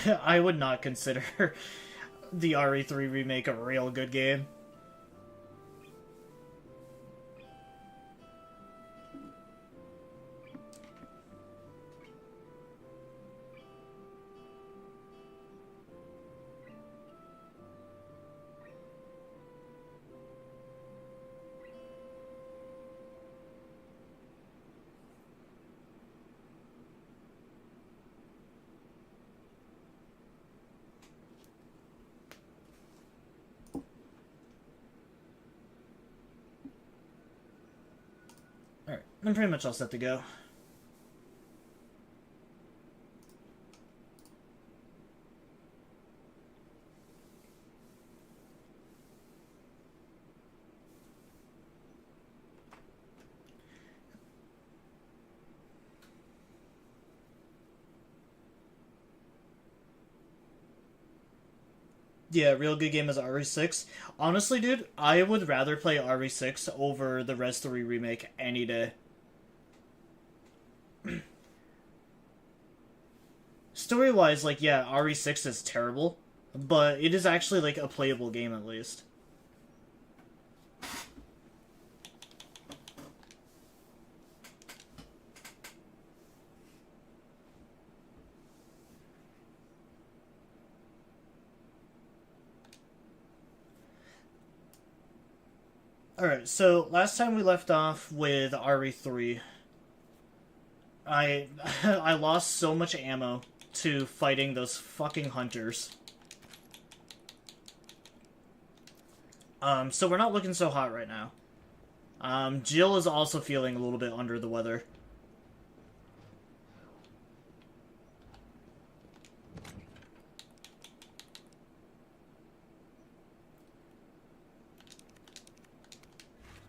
I would not consider the RE3 remake a real good game. Alright, I'm pretty much all set to go. Yeah, real good game is RE6. Honestly, dude, I would rather play RE6 over the Res 3 remake any day. Story-wise, like, yeah, RE6 is terrible, but it is actually, like, a playable game at least. Alright, so last time we left off with RE3, I I lost so much ammo to fighting those fucking hunters. So we're not looking so hot right now. Jill is also feeling a little bit under the weather.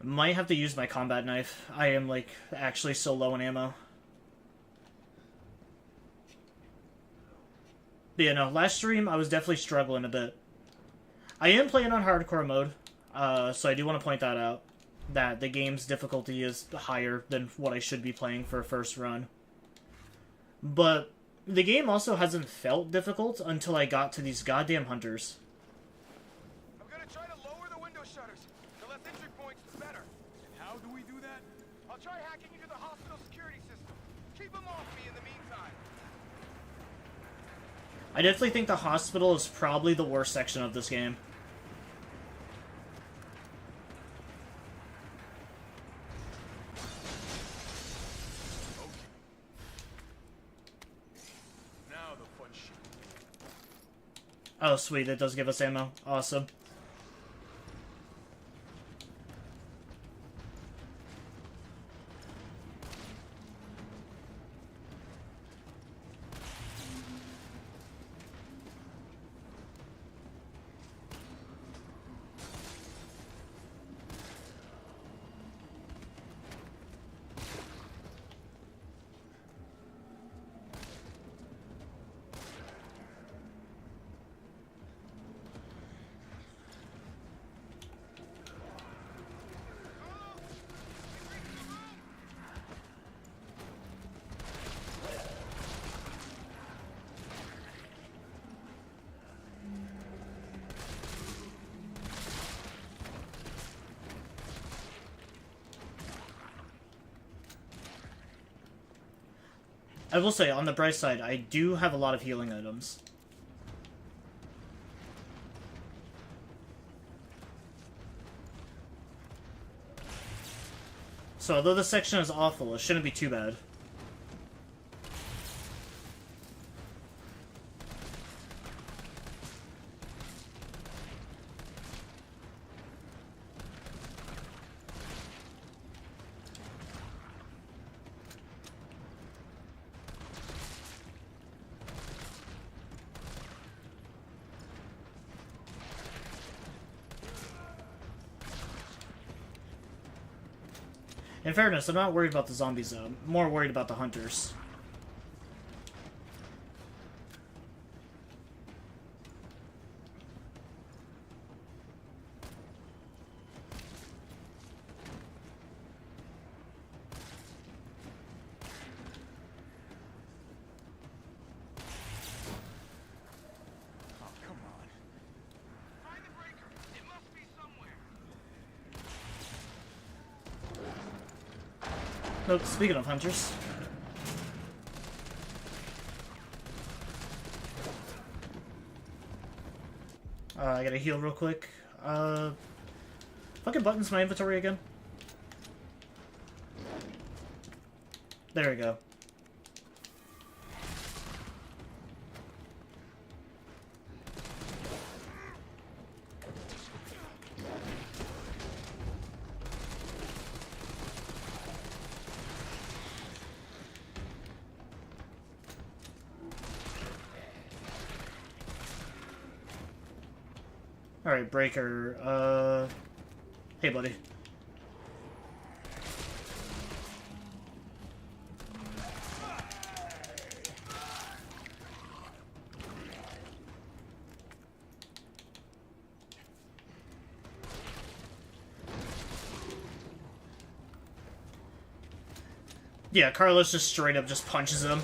Might have to use my combat knife. I am, like, actually so low in ammo. But yeah, no, last stream I was definitely struggling a bit. I am playing on hardcore mode, so I do want to point that out. That the game's difficulty is higher than what I should be playing for a first run. But the game also hasn't felt difficult until I got to these goddamn hunters. I'm gonna try to lower the window shutters. The less entry points, the better. And how do we do that? I'll try hacking into the hospital security system. Keep them off me in the meantime. I definitely think the hospital is probably the worst section of this game. Now the fun shit. Oh, sweet, it does give us ammo. Awesome. I will say, on the bright side, I do have a lot of healing items. So although this section is awful, it shouldn't be too bad. In fairness, I'm not worried about the zombies, though. I'm more worried about the hunters. Nope, speaking of hunters. I gotta heal real quick. Fucking buttons my inventory again. There we go. Alright, Breaker. Hey, buddy. Yeah, Carlos just straight up just punches him.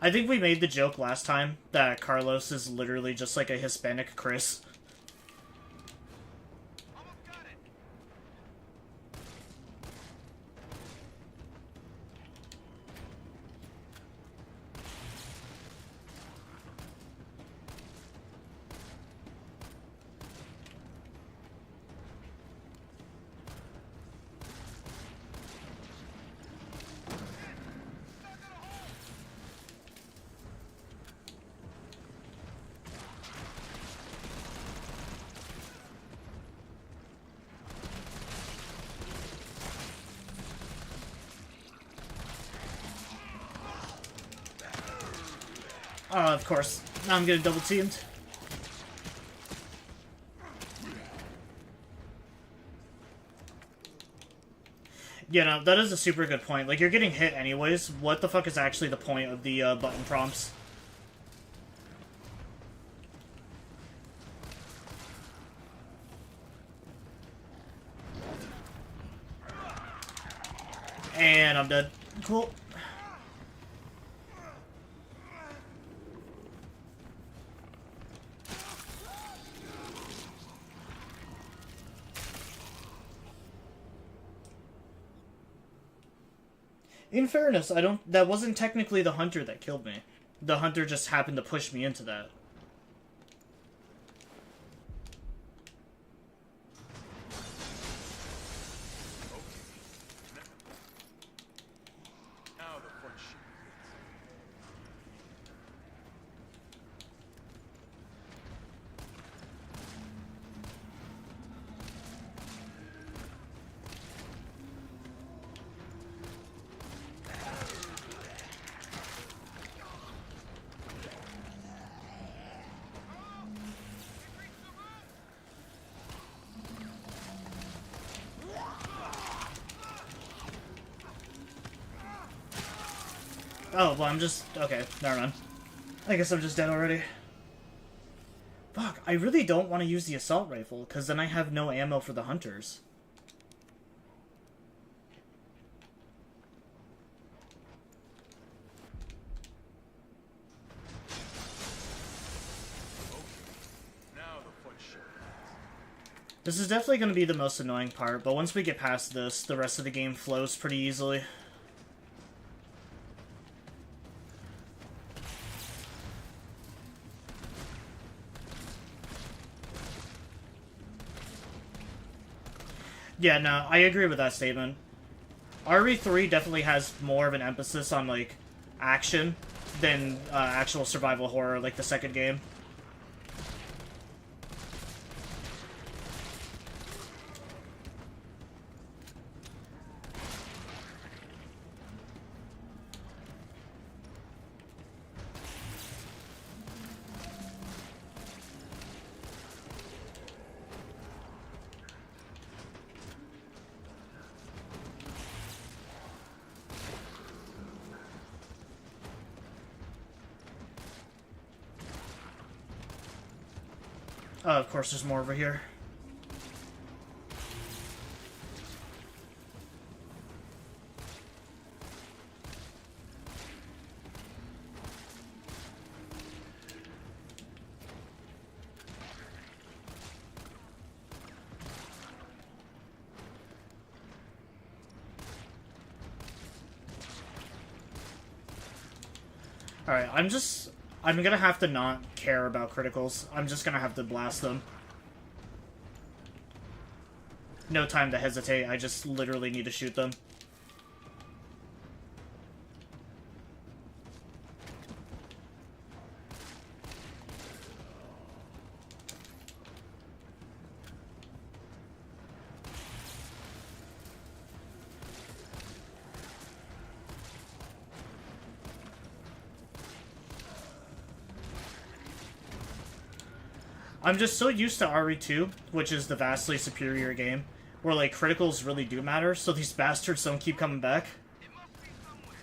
I think we made the joke last time that Carlos is literally just like a Hispanic Chris. Almost got it. Of course. Now I'm getting double teamed. Yeah, no, that is a super good point. Like, you're getting hit anyways. What the fuck is actually the point of the button prompts? And I'm dead. Cool. In fairness, that wasn't technically the hunter that killed me. The hunter just happened to push me into that. Now the fun shit Oh, well, I'm just... Okay, never mind. I guess I'm just dead already. Fuck, I really don't want to use the assault rifle, because then I have no ammo for the hunters. This is definitely going to be the most annoying part, but once we get past this, the rest of the game flows pretty easily. Yeah, no, I agree with that statement. RE3 definitely has more of an emphasis on, like, action than actual survival horror, like the second game. Of course, there's more over here. Alright, I'm gonna have to not care about criticals. I'm just gonna have to blast them. No time to hesitate, I just literally need to shoot them. I'm just so used to RE2, which is the vastly superior game, where, like, criticals really do matter, so these bastards don't keep coming back. It must be somewhere.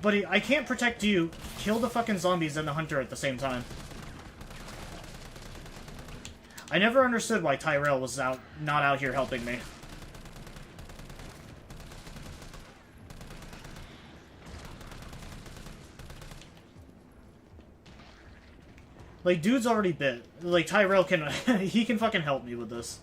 Buddy, I can't protect you. Kill the fucking zombies and the hunter at the same time. I never understood why Tyrell was not out here helping me. Like, dude's already bit. Like, Tyrell can... he can fucking help me with this.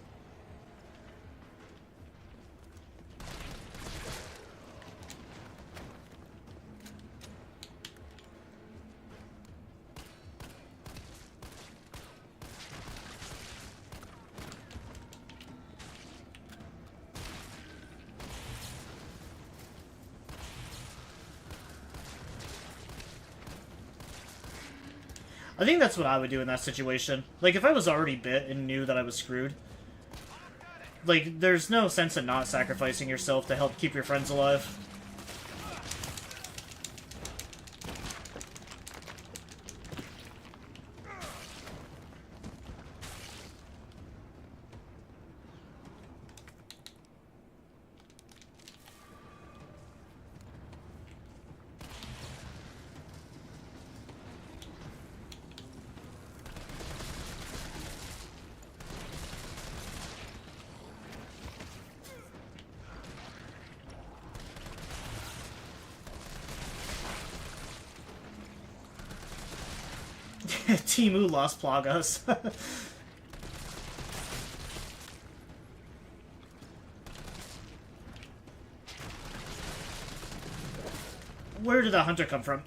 I think that's what I would do in that situation. Like, if I was already bit and knew that I was screwed, like, there's no sense in not sacrificing yourself to help keep your friends alive. Timu lost Plagas. Where did that hunter come from?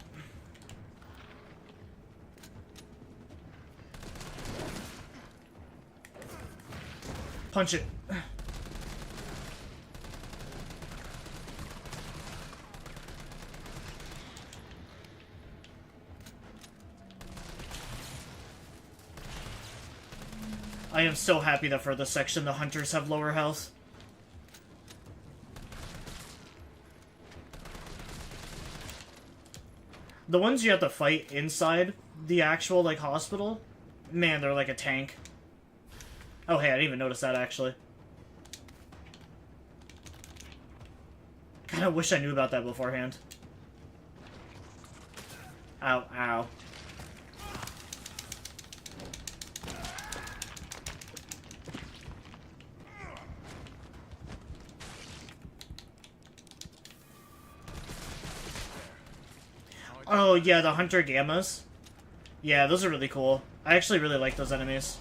Punch it. I am so happy that for this section the hunters have lower health. The ones you have to fight inside the actual, like, hospital, man, they're like a tank. Oh, hey, I didn't even notice that, actually. Kinda wish I knew about that beforehand. Ow, ow. Oh, yeah, the Hunter Gammas. Yeah, those are really cool. I actually really like those enemies.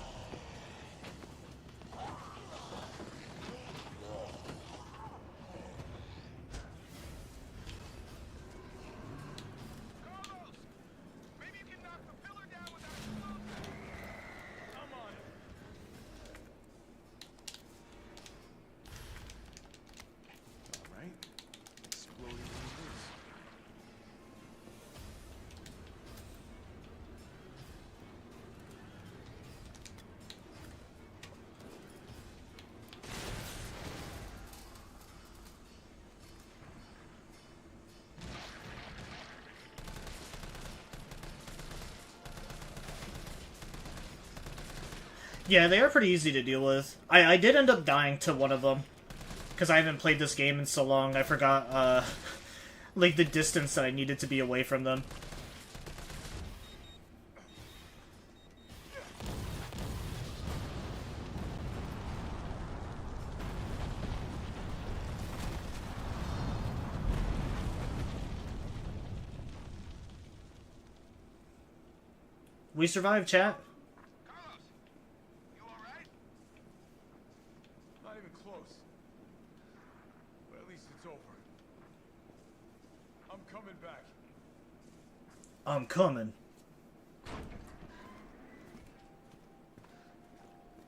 Maybe you can knock the pillar down without exploding. Come on. All right. Exploding like this. Yeah, they are pretty easy to deal with. I did end up dying to one of them. Because I haven't played this game in so long, I forgot, like, the distance that I needed to be away from them. We survived, chat. Carlos, you alright? Not even close. But at least it's over. I'm coming back. I'm coming.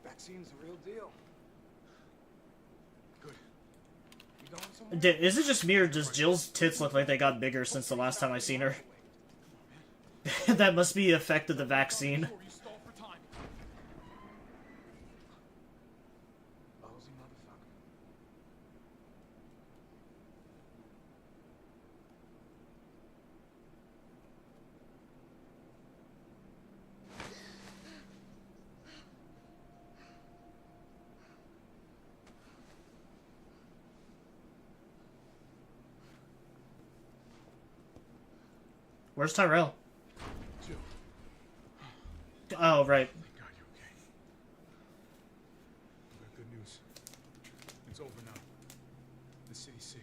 Vaccine's the real deal. Good. You going somewhere? Is it just me, or does Jill's tits look like they got bigger since the last time I seen her? That must be the effect of the vaccine. Before you stall for time. Lousy motherfucker. Where's Tyrell? Jill, Oh, right. thank God you're okay. I got good news. It's over now. The city's safe.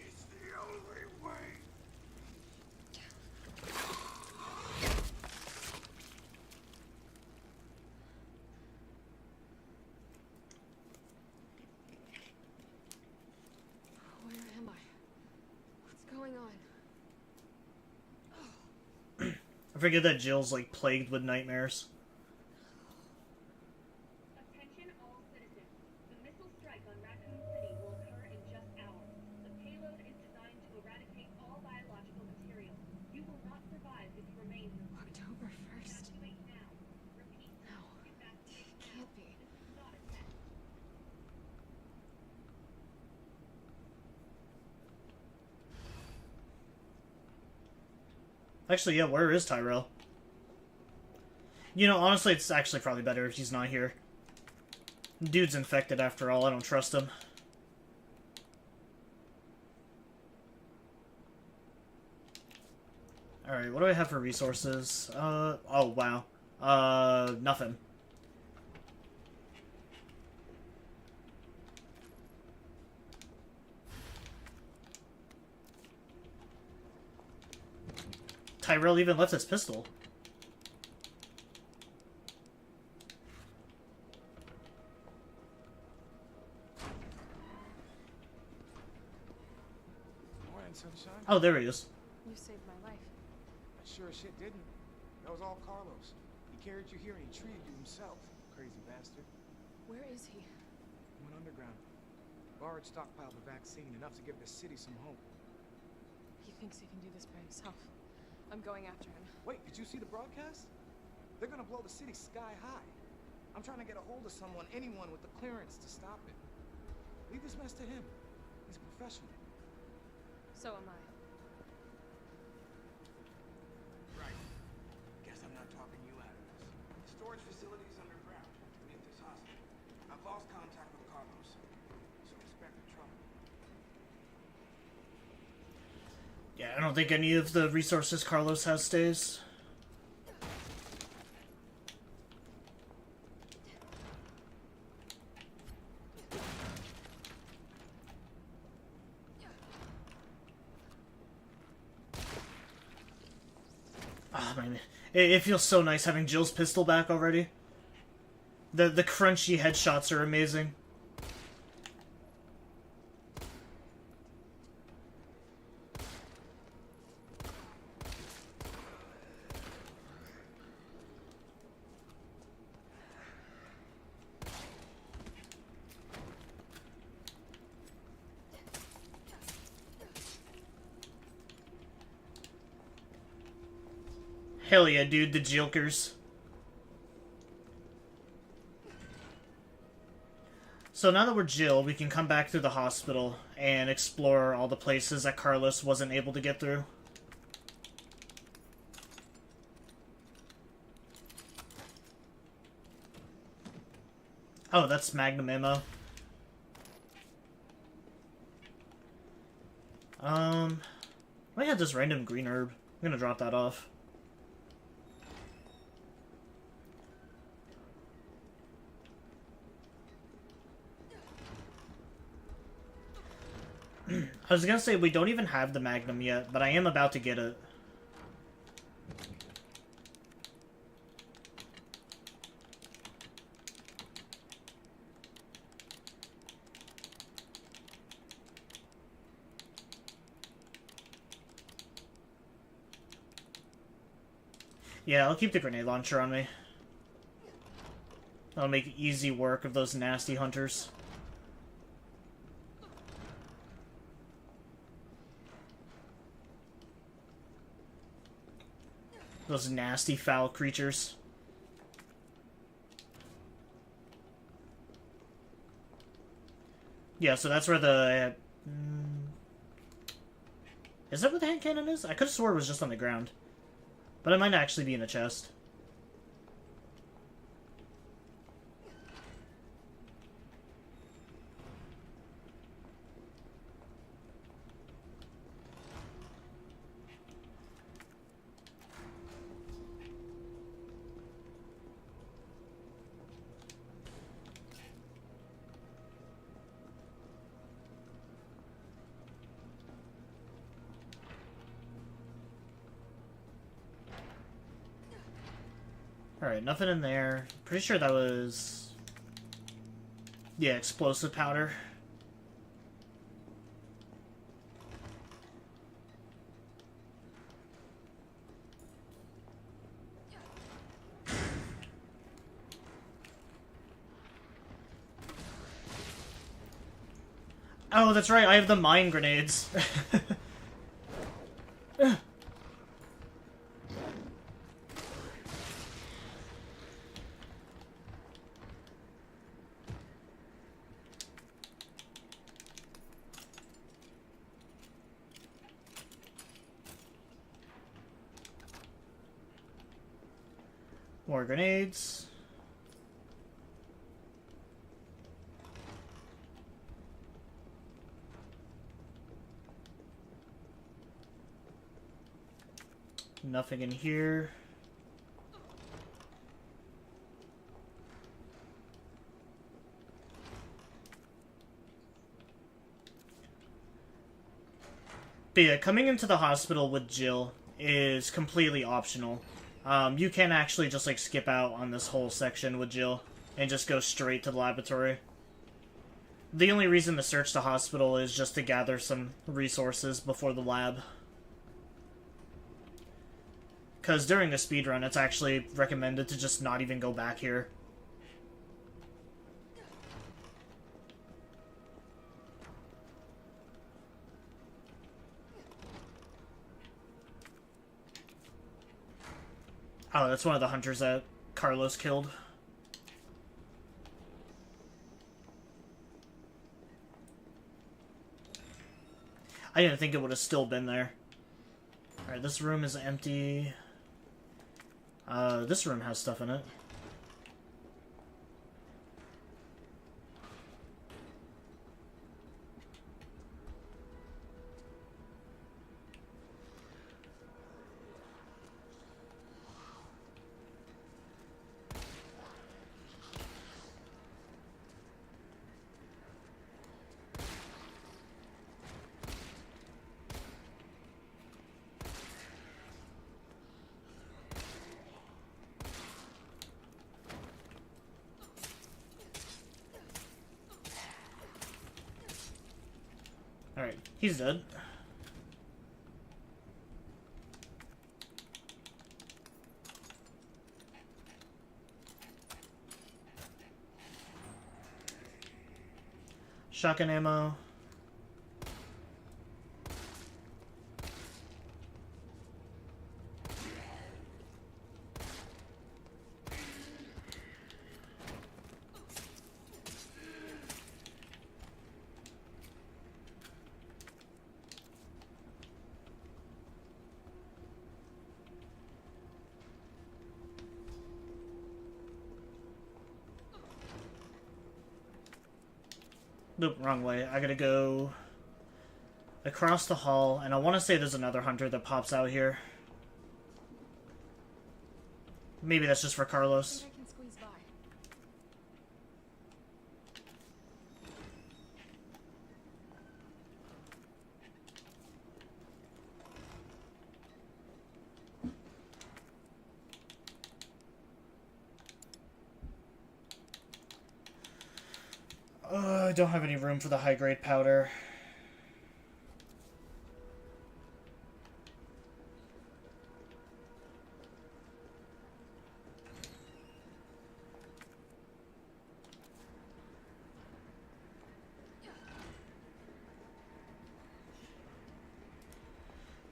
It's the only way. Where am I? What's going on? I forget that Jill's like plagued with nightmares. Attention all citizens. The missile strike on Raccoon City will occur in just hours. The payload is designed to eradicate all biological material. You will not survive if you remain here. October 1st? Evacuate now. Repeat. No, Evacuate it now. can't be. This is not a test. Actually, yeah, where is Tyrell? You know, honestly, it's actually probably better if he's not here. Dude's infected after all, I don't trust him. Alright, what do I have for resources? Oh, wow. Nothing. Tyrell even left his pistol. Morning, sunshine. Oh, there he is. You saved my life. I sure as shit didn't. That was all Carlos. He carried you here and he treated you himself. Crazy bastard. Where is he? He went underground. Bard stockpiled the vaccine, enough to give the city some hope. He thinks he can do this by himself. I'm going after him. Wait, did you see the broadcast? They're gonna blow the city sky high. I'm trying to get a hold of someone, anyone with the clearance to stop it. Leave this mess to him. He's a professional. So am I. Right. Guess I'm not talking you out of this. The storage facility's underground, beneath this hospital. I've lost contact with Carlos, so expect trouble. Yeah, I don't think any of the resources Carlos has stays. Oh man, it feels so nice having Jill's pistol back already. The crunchy headshots are amazing. Hell yeah, dude, the Jilkers. So now that we're Jill, we can come back through the hospital and explore all the places that Carlos wasn't able to get through. Oh, that's Magnum ammo. I had this random green herb. I'm gonna drop that off. I was gonna say we don't even have the Magnum yet, but I am about to get it. Yeah, I'll keep the grenade launcher on me. That'll make easy work of those nasty hunters. Those nasty, foul creatures. Yeah, so that's where the... Is that where the hand cannon is? I could have swore it was just on the ground. But it might actually be in a chest. Alright, nothing in there. Pretty sure that was... Yeah, explosive powder. Oh, that's right, I have the mine grenades. More grenades. Nothing in here. But yeah, coming into the hospital with Jill is completely optional. You can actually just, like, skip out on this whole section with Jill and just go straight to the laboratory. The only reason to search the hospital is just to gather some resources before the lab. Because during the speedrun, it's actually recommended to just not even go back here. Oh, that's one of the hunters that Carlos killed. I didn't think it would have still been there. Alright, this room is empty. This room has stuff in it. Alright, he's dead. Shotgun ammo. Nope, wrong way. I gotta go across the hall, and I want to say there's another hunter that pops out here. Maybe that's just for Carlos. I think I can squeeze by. I don't have any room for the high-grade powder.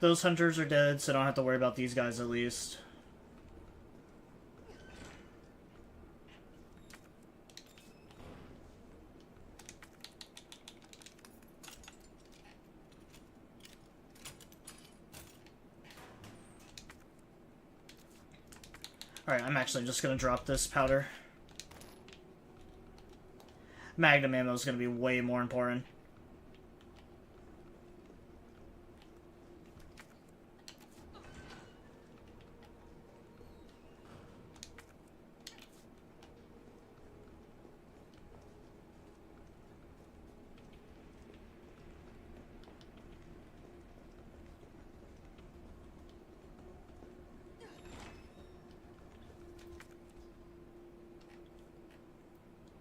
Those hunters are dead, so I don't have to worry about these guys at least. Alright, I'm actually just gonna drop this powder. Magnum ammo is gonna be way more important.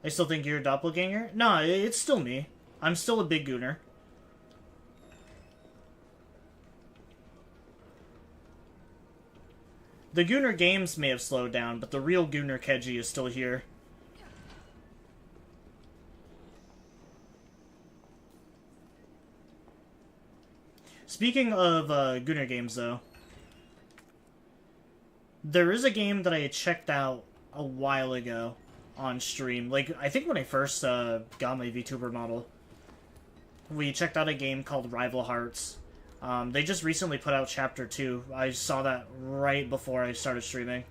I still think you're a doppelganger? No, it's still me. I'm still a big gooner. The gooner games may have slowed down, but the real gooner Keji is still here. Speaking of gooner games, though, there is a game that I checked out a while ago on stream. Like, I think when I first got my VTuber model, we checked out a game called Rival Hearts. They just recently put out Chapter 2. I saw that right before I started streaming.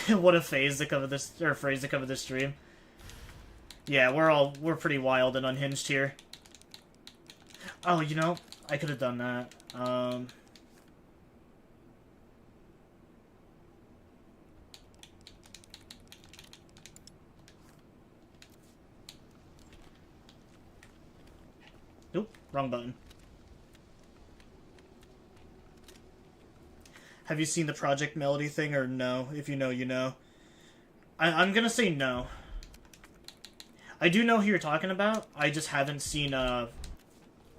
What a phase to cover this, or phrase to cover this stream. Yeah, we're pretty wild and unhinged here. Oh, you know, I could have done that. Nope, wrong button. Have you seen the Project Melody thing, or no? If you know, you know. I'm gonna say no. I do know who you're talking about. I just haven't seen,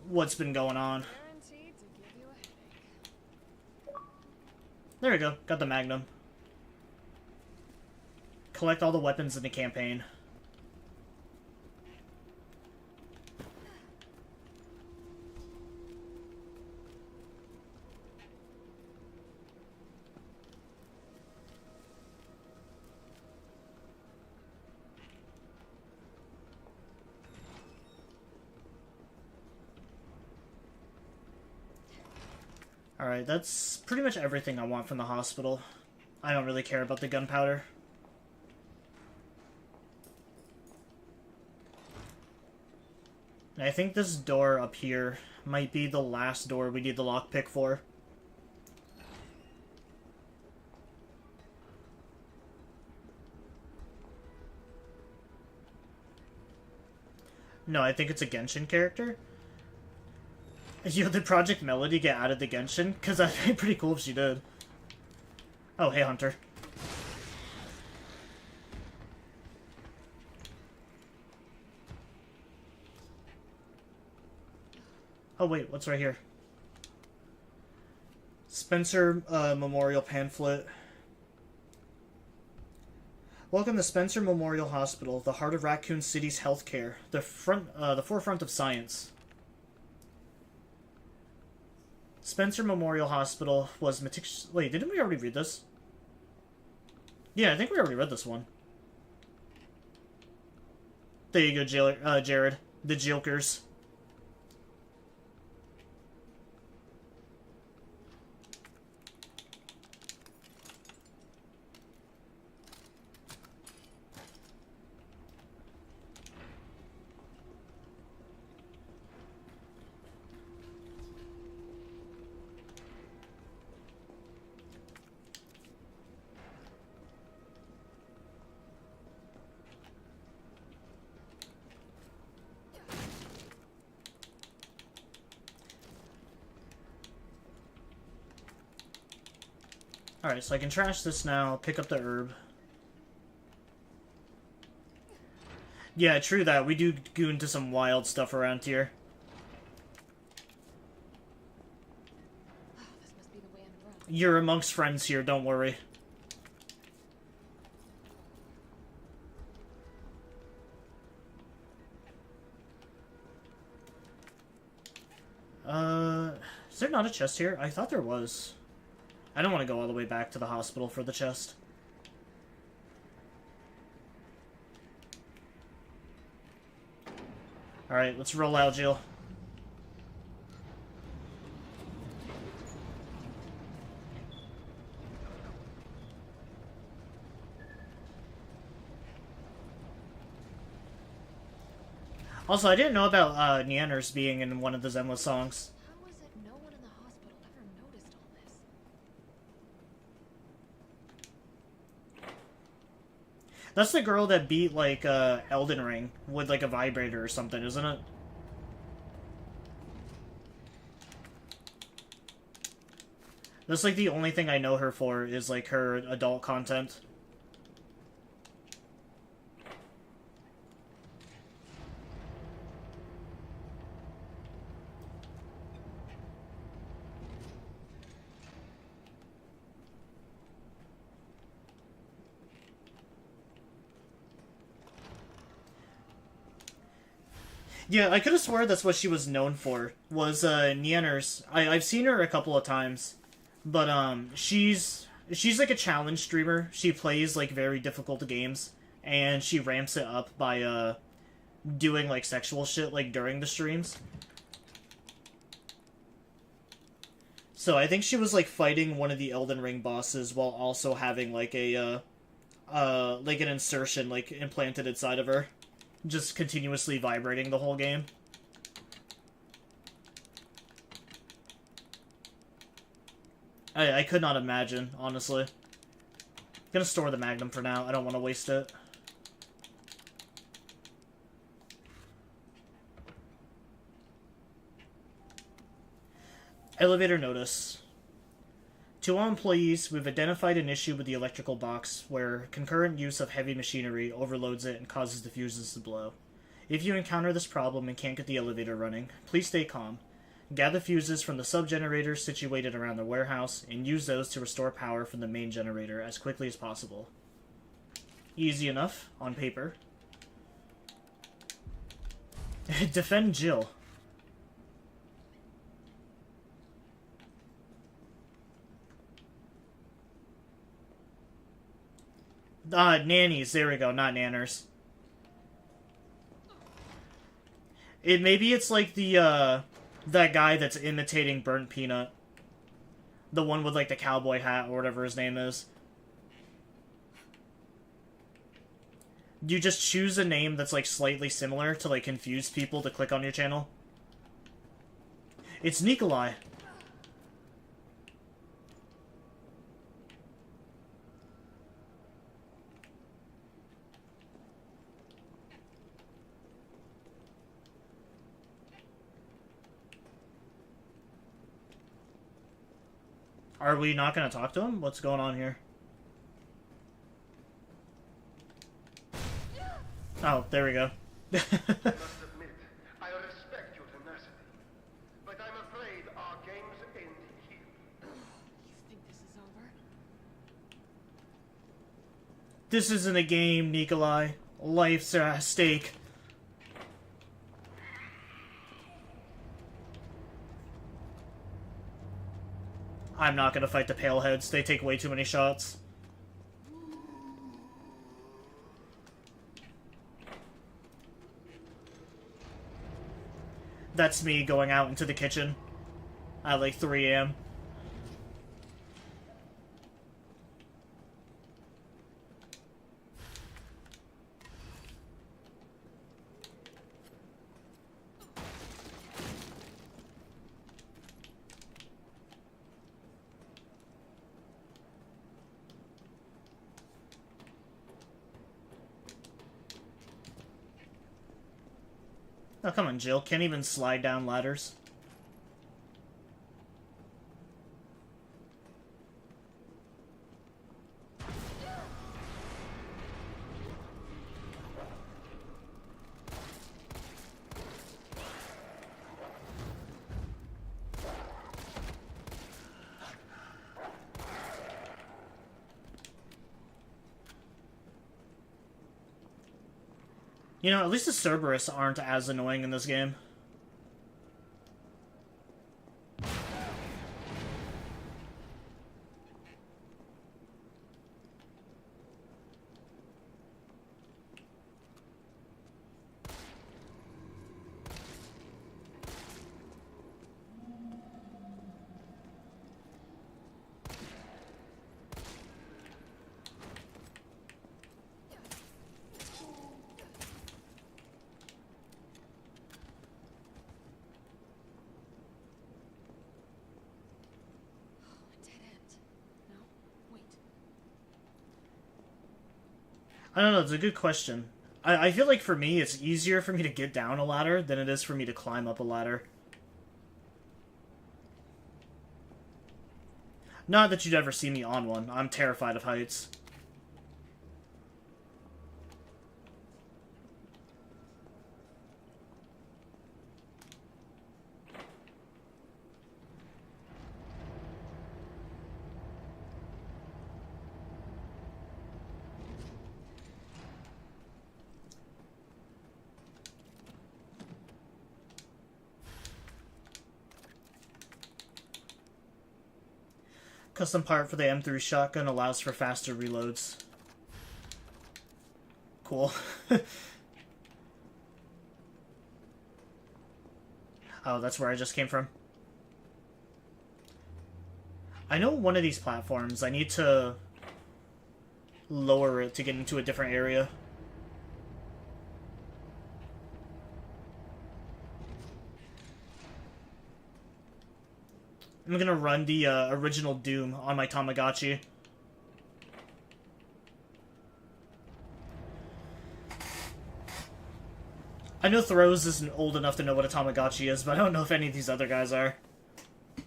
what's been going on. Guaranteed to give you a headache. There we go. Got the Magnum. Collect all the weapons in the campaign. Alright, that's pretty much everything I want from the hospital. I don't really care about the gunpowder. And I think this door up here might be the last door we need the lockpick for. No, I think it's a Genshin character. Yo, did Project Melody get added to Genshin? Because that'd be pretty cool if she did. Oh, hey, Hunter. Oh, wait, what's right here? Spencer Memorial Pamphlet. Welcome to Spencer Memorial Hospital, the heart of Raccoon City's healthcare, the forefront of science. Spencer Memorial Hospital was meticulous. Wait, didn't we already read this? Yeah, I think we already read this one. There you go, Jared. The Jokers. Alright, so I can trash this now, pick up the herb. Yeah, true that. We do go into some wild stuff around here. Oh, this must be the way underground. You're amongst friends here, don't worry. Is there not a chest here? I thought there was. I don't want to go all the way back to the hospital for the chest. Alright, let's roll out, Jill. Also, I didn't know about Neanders being in one of the Zenless songs. How is it no one in the hospital ever noticed all this? That's the girl that beat, like, Elden Ring with, like, a vibrator or something, isn't it? That's, like, the only thing I know her for is, like, her adult content. Yeah, I could have swore that's what she was known for, was, Neanders. I've seen her a couple of times, but, she's like a challenge streamer. She plays, like, very difficult games, and she ramps it up by, doing, like, sexual shit, like, during the streams. So I think she was, like, fighting one of the Elden Ring bosses while also having, like, like, an insertion, like, implanted inside of her. Just continuously vibrating the whole game. I could not imagine, honestly. Gonna store the Magnum for now. I don't want to waste it. Elevator notice. To all employees, we've identified an issue with the electrical box where concurrent use of heavy machinery overloads it and causes the fuses to blow. If you encounter this problem and can't get the elevator running, please stay calm. Gather fuses from the sub-generators situated around the warehouse and use those to restore power from the main generator as quickly as possible. Easy enough, on paper. Defend Jill. Nannies. There we go, not nanners. Maybe it's like the, that guy that's imitating Burnt Peanut. The one with, like, the cowboy hat or whatever his name is. You just choose a name that's, like, slightly similar to, like, confuse people to click on your channel. It's Nikolai. Are we not going to talk to him? What's going on here? Oh, there we go. I must admit, I respect your tenacity, but I'm afraid our games end here. You think this is over? This isn't a game, Nikolai. Life's at stake. I'm not gonna fight the Paleheads. They take way too many shots. That's me going out into the kitchen at like 3 a.m. Oh, come on, Jill. Can't even slide down ladders. You know, at least the Cerberus aren't as annoying in this game. Dead end. No, wait. I don't know, it's a good question. I feel like for me, it's easier for me to get down a ladder than it is for me to climb up a ladder. Not that you'd ever see me on one. I'm terrified of heights. Custom part for the M3 shotgun allows for faster reloads. Cool. Oh, that's where I just came from. I know one of these platforms, I need to lower it to get into a different area. I'm gonna run the original Doom on my Tamagotchi. I know Throws isn't old enough to know what a Tamagotchi is, but I don't know if any of these other guys are. I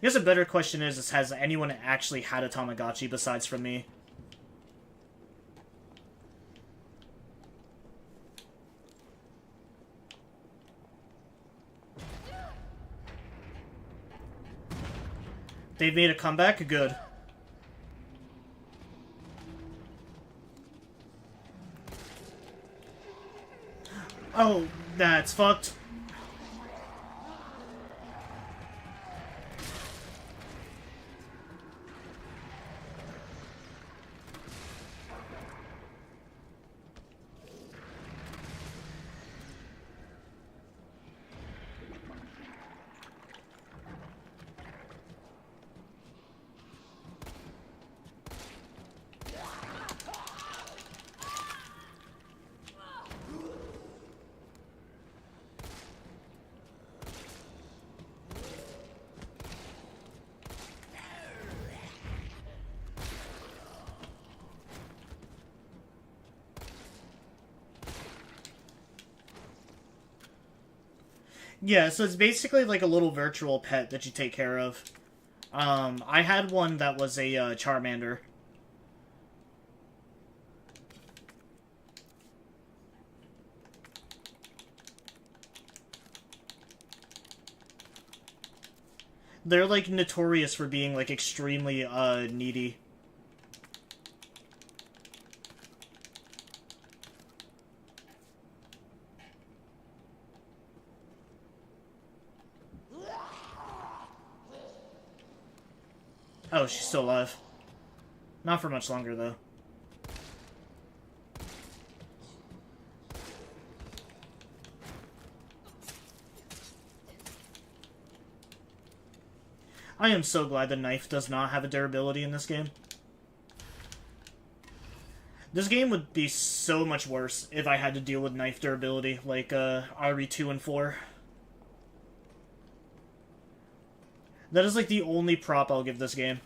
guess a better question is has anyone actually had a Tamagotchi besides from me? They've made a comeback? Good. Oh, that's fucked. Yeah, so it's basically like a little virtual pet that you take care of. I had one that was a Charmander. They're like notorious for being like extremely needy. Oh, she's still alive. Not for much longer, though. I am so glad the knife does not have a durability in this game. This game would be so much worse if I had to deal with knife durability, like RE2 and 4. That is like the only prop I'll give this game.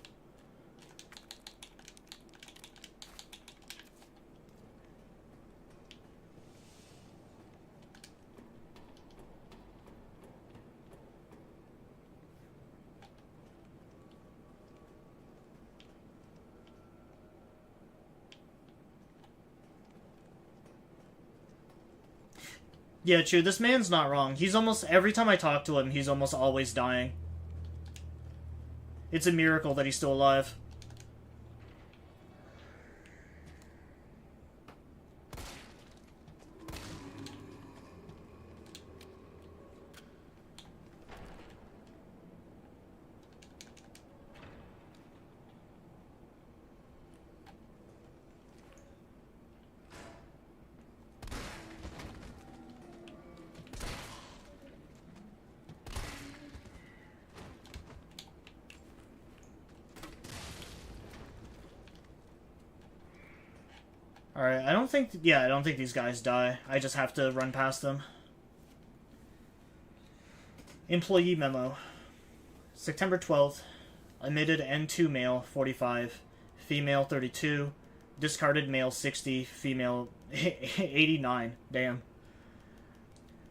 Yeah, true. This man's not wrong. He's almost... Every time I talk to him, he's almost always dying. It's a miracle that he's still alive. Alright, I don't think these guys die. I just have to run past them. Employee memo. September 12th. Admitted N2 male, 45. Female, 32. Discarded male, 60. Female, 89. Damn.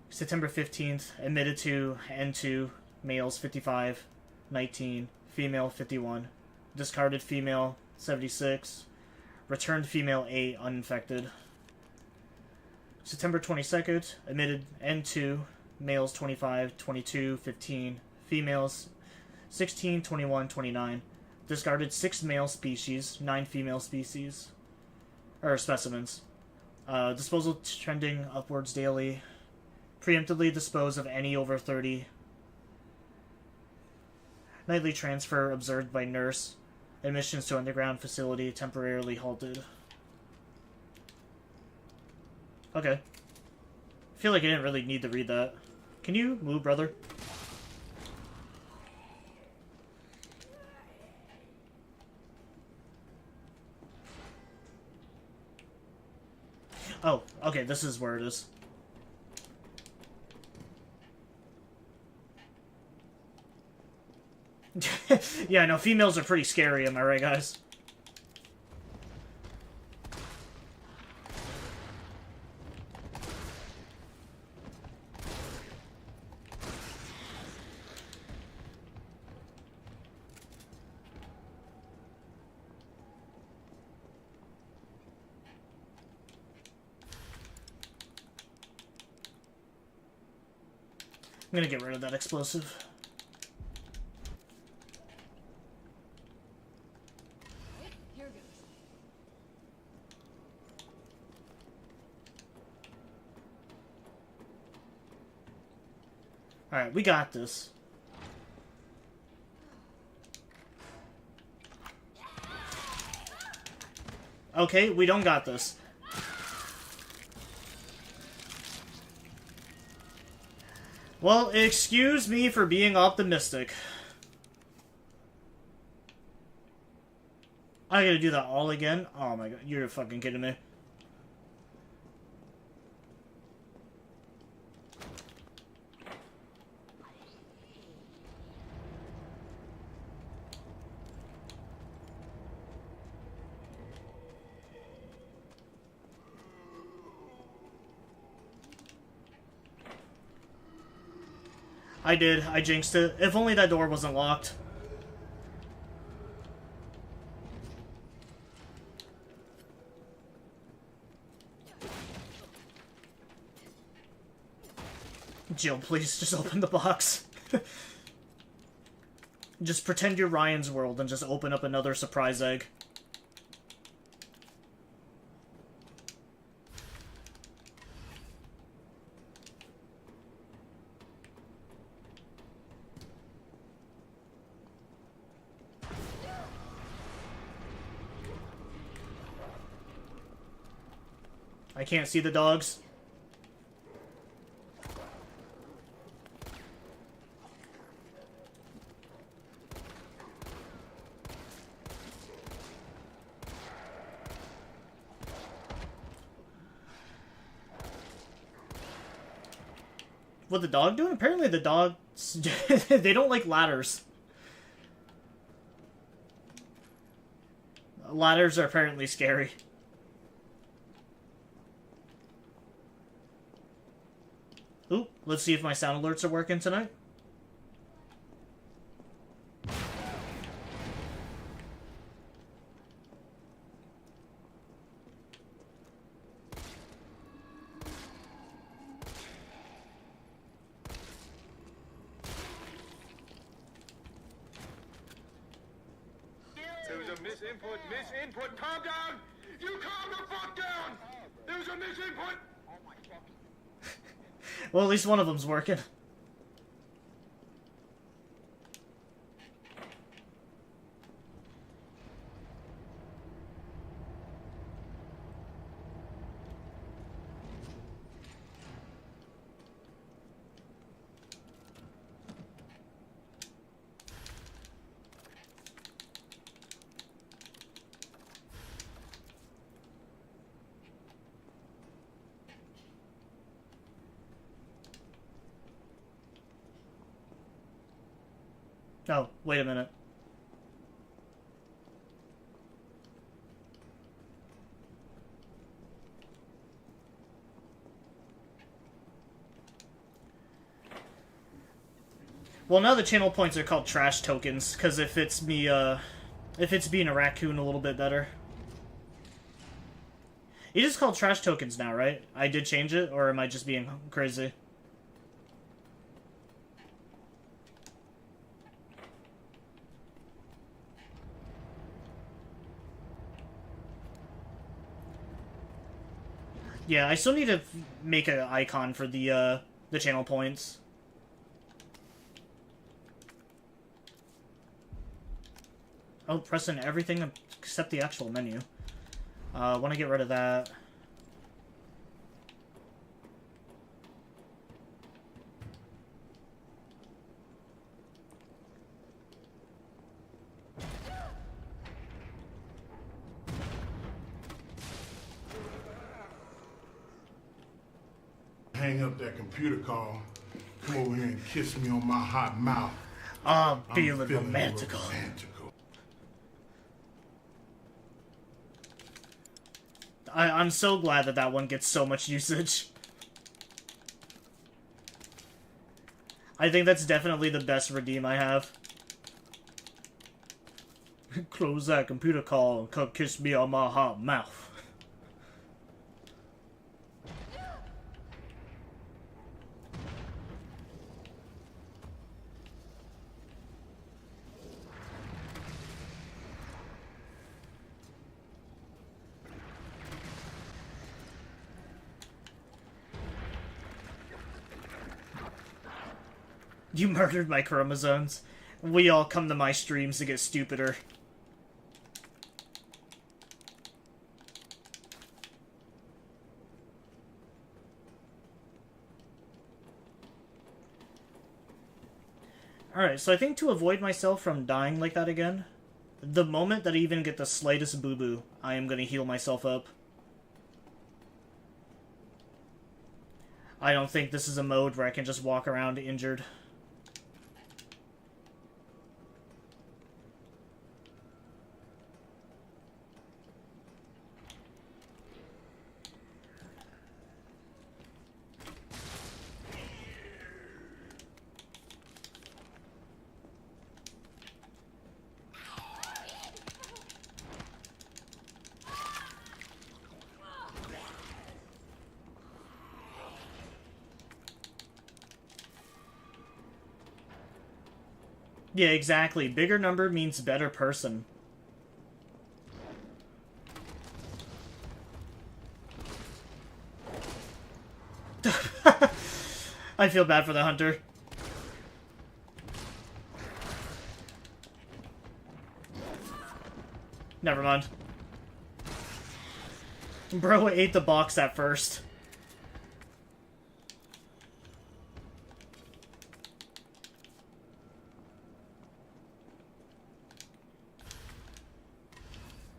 September 15th. Admitted to N2 males, 55. 19. Female, 51. Discarded female, 76. Returned female 8, uninfected. September 22nd, admitted N2, males 25, 22, 15, females 16, 21, 29. Discarded 6 male species, 9 female species, or specimens. Disposal trending upwards daily. Preemptively dispose of any over 30. Nightly transfer observed by nurse. Admissions to underground facility temporarily halted. Okay. I feel like I didn't really need to read that. Can you move, brother? Oh, okay, this is where it is. Yeah, no, females are pretty scary, am I right, guys? I'm gonna get rid of that explosive. Here goes. Alright, we got this. Okay, we don't got this. Well, excuse me for being optimistic. I gotta do that all again? Oh my god, you're fucking kidding me. I did. I jinxed it. If only that door wasn't locked. Jill, please, just open the box. Just pretend you're Ryan's World and just open up another surprise egg. I can't see the dogs. What the dog doing? Apparently the dogs... they don't like ladders. Ladders are apparently scary. Ooh, let's see if my sound alerts are working tonight. a misinput. Misinput. Calm down. You calm the fuck down. There's a misinput. Well, at least one of them's working. Oh, wait a minute. Well, now the channel points are called trash tokens, because if it's me, if it's being a raccoon a little bit better. It is called trash tokens now, right? I did change it, or am I just being crazy? Yeah, I still need to make an icon for the channel points. Oh, pressing everything except the actual menu. I want to get rid of that. Hang up that computer call. Come over here and kiss me on my hot mouth. I'm I'm feeling romantical. I'm so glad that that one gets so much usage. I think that's definitely the best redeem I have. Close that computer call and come kiss me on my hot mouth. You murdered my chromosomes. We all come to my streams to get stupider. Alright, so I think to avoid myself from dying like that again, the moment that I even get the slightest boo-boo, I am gonna heal myself up. I don't think this is a mode where I can just walk around injured. Yeah, exactly. Bigger number means better person. I feel bad for the hunter. Never mind. Bro ate the box at first.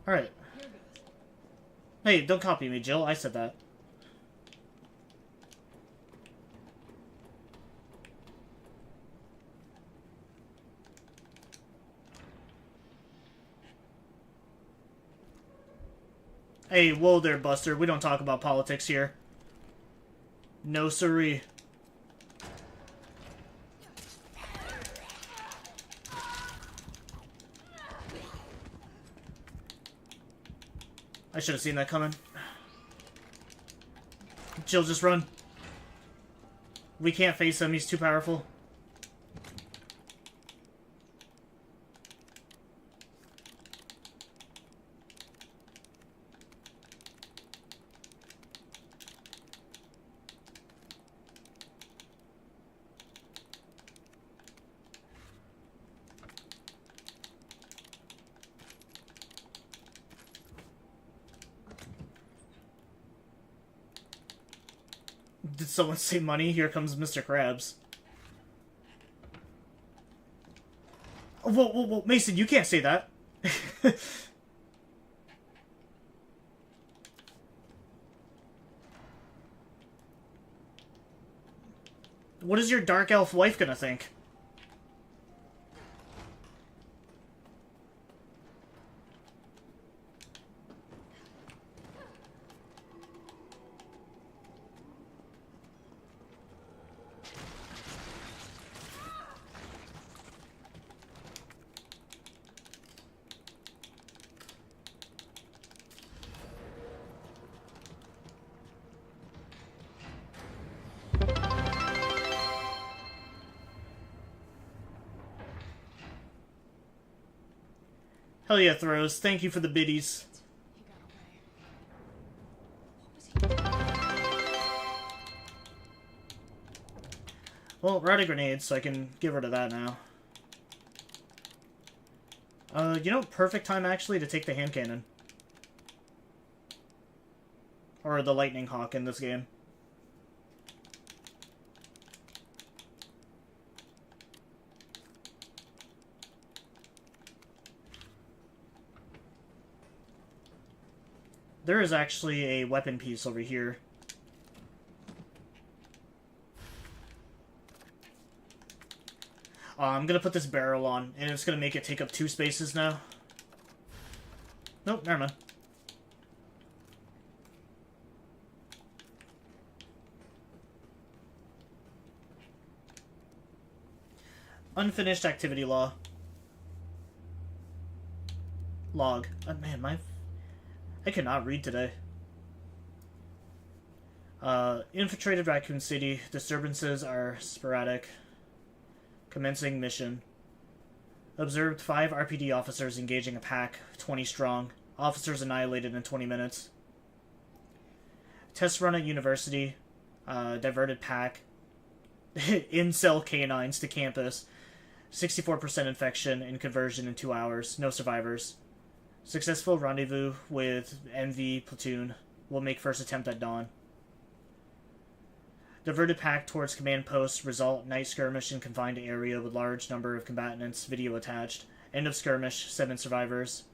Alright. Hey, don't copy me, Jill. I said that. Hey, whoa there, Buster. We don't talk about politics here. No siree. I should have seen that coming. Jill, just run. We can't face him. He's too powerful. Did someone say money? Here comes Mr. Krabs. Oh, whoa, whoa, whoa, Mason, you can't say that. What is your dark elf wife gonna think? Hell yeah, Throws. Thank you for the biddies. He got away. What was he doing? Well, we're out of grenades, so I can get rid of that now. You know, perfect time, actually, to take the hand cannon. Or the lightning hawk in this game. There is actually a weapon piece over here. I'm gonna put this barrel on, and it's gonna make it take up 2 spaces now. Nope, never mind. Unfinished activity log. Man, I cannot read today. Infiltrated Raccoon City. Disturbances are sporadic. Commencing mission. Observed 5 RPD officers engaging a pack, 20 strong. Officers annihilated in 20 minutes. Test run at university. Diverted pack. Incel canines to campus. 64% infection and conversion in 2 hours. No survivors. Successful rendezvous with MV platoon. Will make first attempt at dawn. Diverted pack towards command post. Result night skirmish in confined area with large number of combatants. Video attached. End of skirmish. 7 survivors.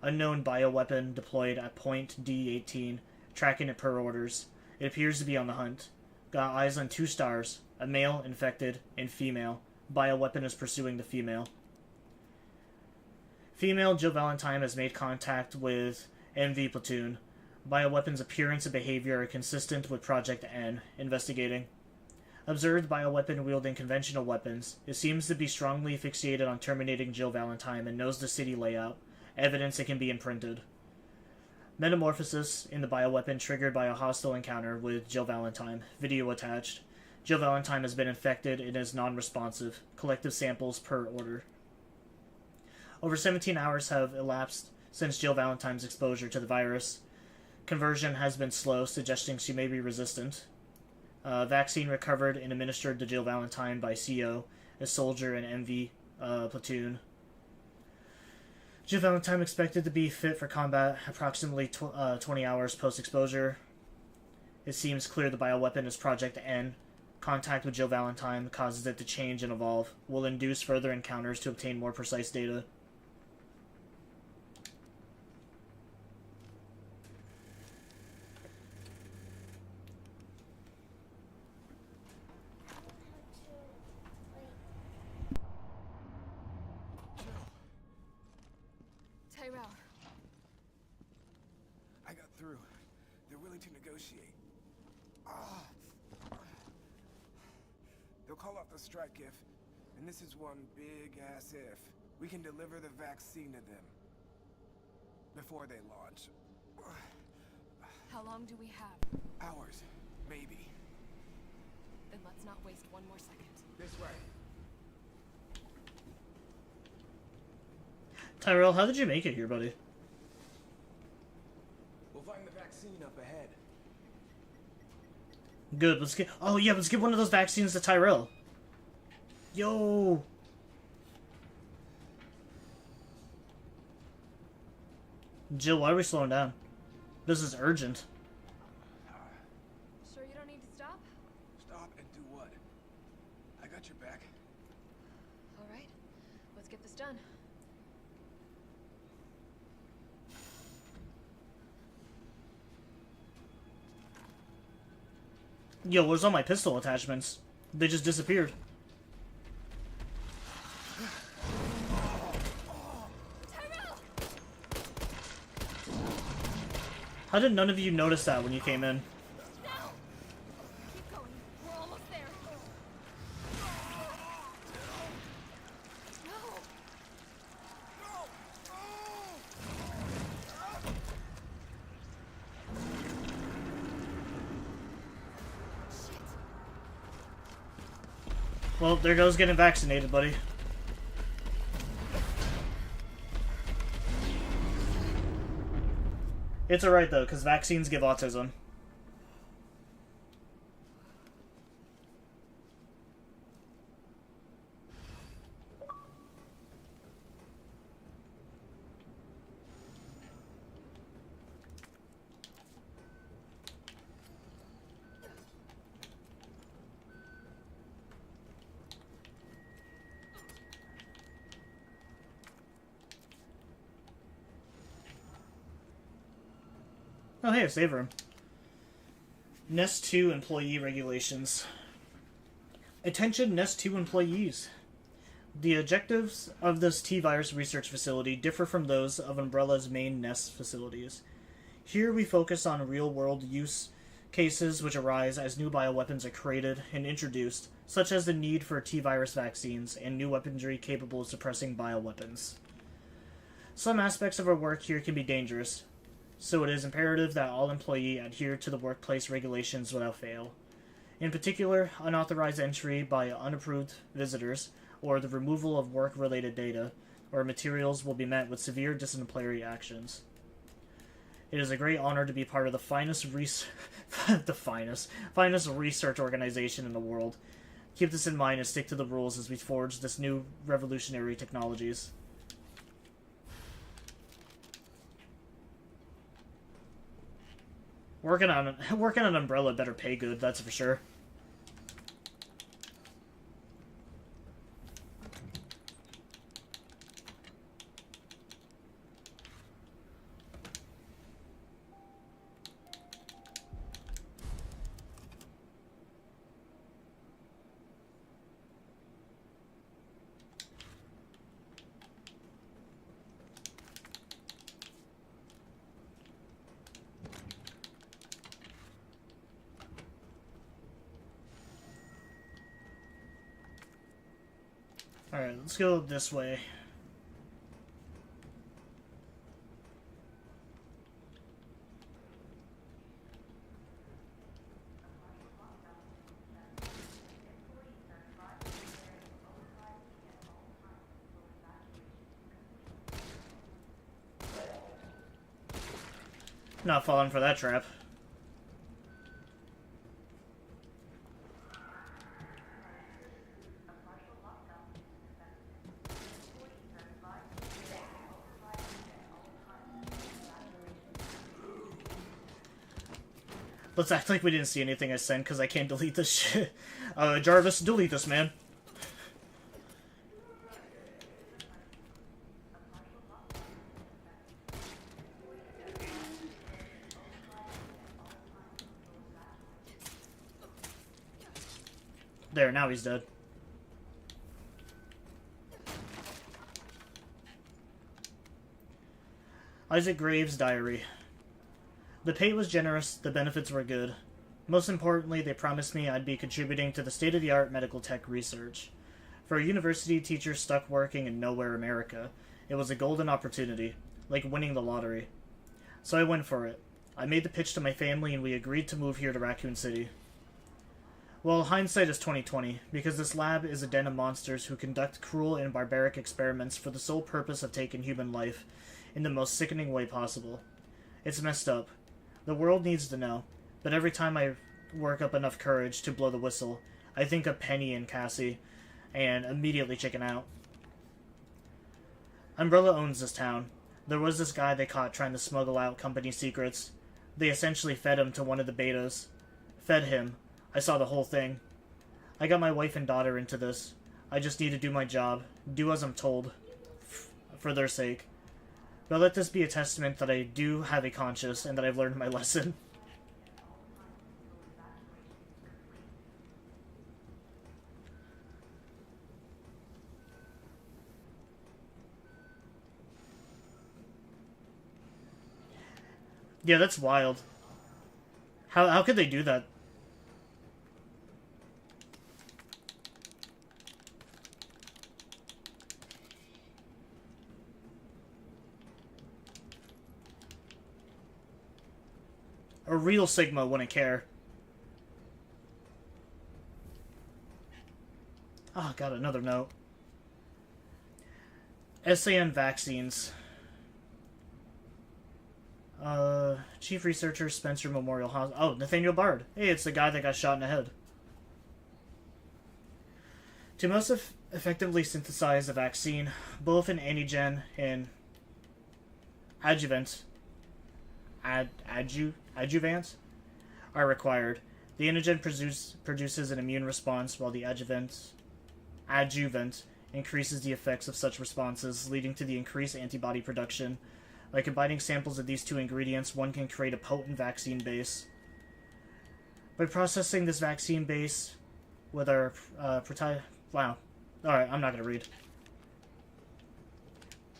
Unknown bioweapon deployed at point D18. Tracking it per orders. It appears to be on the hunt. Got eyes on 2 stars. A male infected and female. Bioweapon is pursuing the female. Female Jill Valentine has made contact with MV platoon. Bioweapon's appearance and behavior are consistent with Project N. Investigating. Observed bioweapon wielding conventional weapons. It seems to be strongly fixated on terminating Jill Valentine and knows the city layout. Evidence it can be imprinted. Metamorphosis in the bioweapon triggered by a hostile encounter with Jill Valentine. Video attached. Jill Valentine has been infected and is non-responsive. Collective samples per order. Over 17 hours have elapsed since Jill Valentine's exposure to the virus. Conversion has been slow, suggesting she may be resistant. Vaccine recovered and administered to Jill Valentine by CO, a soldier in MV platoon. Jill Valentine expected to be fit for combat approximately 20 hours post-exposure. It seems clear the bioweapon is Project N. Contact with Jill Valentine causes it to change and evolve. Will induce further encounters to obtain more precise data. Tyrell. I got through. They're willing to negotiate. They'll call off the strike if, and this is one big-ass if, we can deliver the vaccine to them. Before they launch. How long do we have? Hours. Maybe. Then let's not waste one more second. This way. Tyrell, how did you make it here, buddy? We'll find the vaccine up ahead. Good, let's get... Oh, yeah, let's give one of those vaccines to Tyrell. Yo! Jill, why are we slowing down? This is urgent. Sure you don't need to stop? got your back. All right, let's get this done. Yo, where's all my pistol attachments? They just disappeared. How did none of you notice that when you came in? Keep going. We're almost there. No. Shit. Well, there goes getting vaccinated, buddy. It's alright though, because vaccines give autism. Oh hey, a save room. Nest 2 employee regulations. Attention Nest 2 employees. The objectives of this T-Virus research facility differ from those of Umbrella's main Nest facilities. Here we focus on real-world use cases which arise as new bioweapons are created and introduced, such as the need for T-Virus vaccines and new weaponry capable of suppressing bioweapons. Some aspects of our work here can be dangerous, so it is imperative that all employees adhere to the workplace regulations without fail. In particular, unauthorized entry by unapproved visitors, or the removal of work-related data or materials will be met with severe disciplinary actions. It is a great honor to be part of the finest research organization in the world. Keep this in mind and stick to the rules as we forge this new revolutionary technologies. Working on Umbrella better pay good, that's for sure. Alright, let's go this way. Not falling for that trap. Let's act like we didn't see anything I sent, because I can't delete this shit. Jarvis, delete this, man. There, now he's dead. Isaac Graves' diary. The pay was generous, the benefits were good. Most importantly, they promised me I'd be contributing to the state-of-the-art medical tech research. For a university teacher stuck working in nowhere America, it was a golden opportunity, like winning the lottery. So I went for it. I made the pitch to my family and we agreed to move here to Raccoon City. Well, hindsight is 20/20, because this lab is a den of monsters who conduct cruel and barbaric experiments for the sole purpose of taking human life in the most sickening way possible. It's messed up. The world needs to know, but every time I work up enough courage to blow the whistle, I think of Penny and Cassie, and immediately chicken out. Umbrella owns this town. There was this guy they caught trying to smuggle out company secrets. They essentially fed him to one of the betas. Fed him. I saw the whole thing. I got my wife and daughter into this. I just need to do my job, do as I'm told, for their sake. But let this be a testament that I do have a conscience and that I've learned my lesson. Yeah, that's wild. How could they do that? A real Sigma wouldn't care. Oh, got another note. Essay on vaccines. Chief Researcher, Spencer Memorial Hospital. Oh, Nathaniel Bard. Hey, it's the guy that got shot in the head. To most effectively synthesize a vaccine, both an antigen and adjuvant are required. The antigen produces an immune response, while the adjuvant increases the effects of such responses, leading to the increased antibody production. By combining samples of these two ingredients, one can create a potent vaccine base. By processing this vaccine base with our wow. Alright, I'm not gonna read.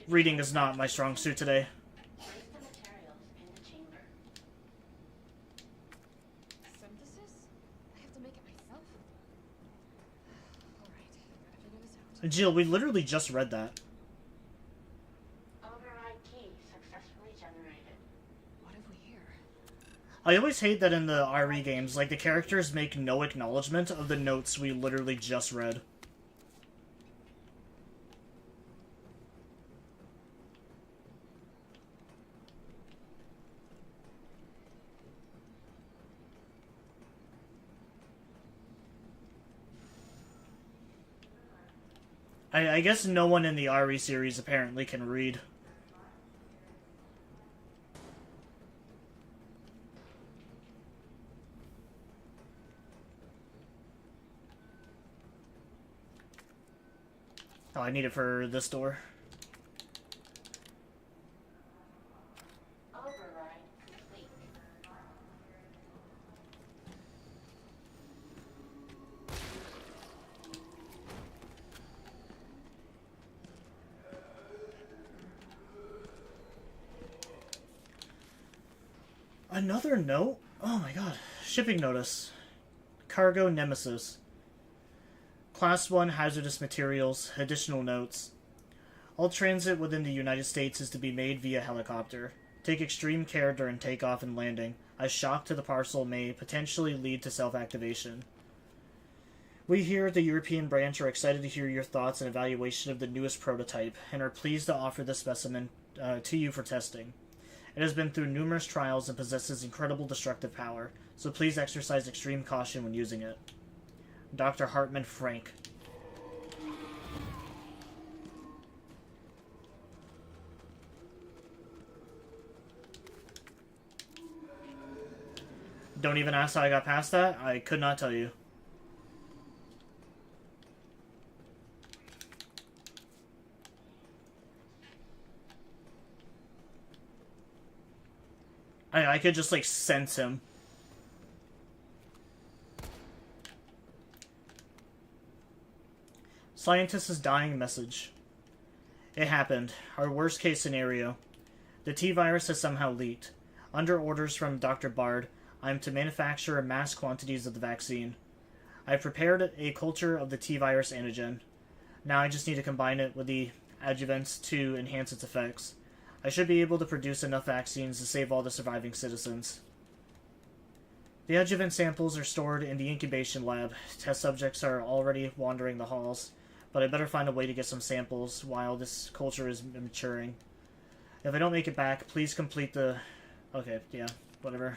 Reading is not my strong suit today. Place the materials in the chamber. Synthesis? I have to make it myself? Alright, gotta figure this out. Jill, we literally just read that. Override key successfully generated. What have we here? I always hate that in the RE games, like, the characters make no acknowledgement of the notes we literally just read. I guess no one in the RE series apparently can read. Oh, I need it for this door. Override complete. Another note? Oh my god. Shipping notice. Cargo Nemesis. Class 1 hazardous materials. Additional notes. All transit within the United States is to be made via helicopter. Take extreme care during takeoff and landing, as shock to the parcel may potentially lead to self-activation. We here at the European branch are excited to hear your thoughts and evaluation of the newest prototype, and are pleased to offer this specimen to you for testing. It has been through numerous trials and possesses incredible destructive power, so please exercise extreme caution when using it. Dr. Hartman Frank. Don't even ask how I got past that. I could not tell you. I could just, like, sense him. Scientist's dying message. It happened. Our worst case scenario. The T-virus has somehow leaked. Under orders from Dr. Bard, I am to manufacture mass quantities of the vaccine. I have prepared a culture of the T-virus antigen. Now I just need to combine it with the adjuvants to enhance its effects. I should be able to produce enough vaccines to save all the surviving citizens. The adjuvant samples are stored in the incubation lab. Test subjects are already wandering the halls, but I better find a way to get some samples while this culture is maturing. If I don't make it back, please complete the... Okay, yeah, whatever.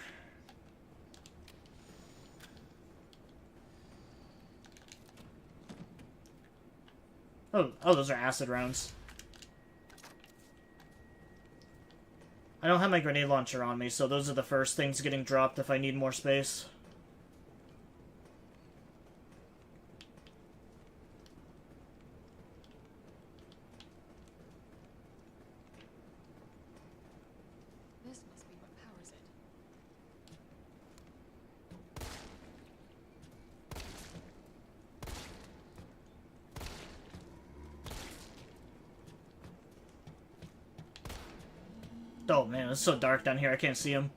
Oh, those are acid rounds. I don't have my grenade launcher on me, so those are the first things getting dropped if I need more space. Oh man, it's so dark down here, I can't see him.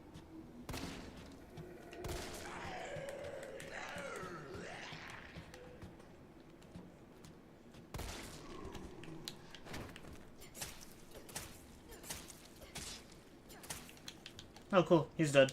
Oh cool, he's dead.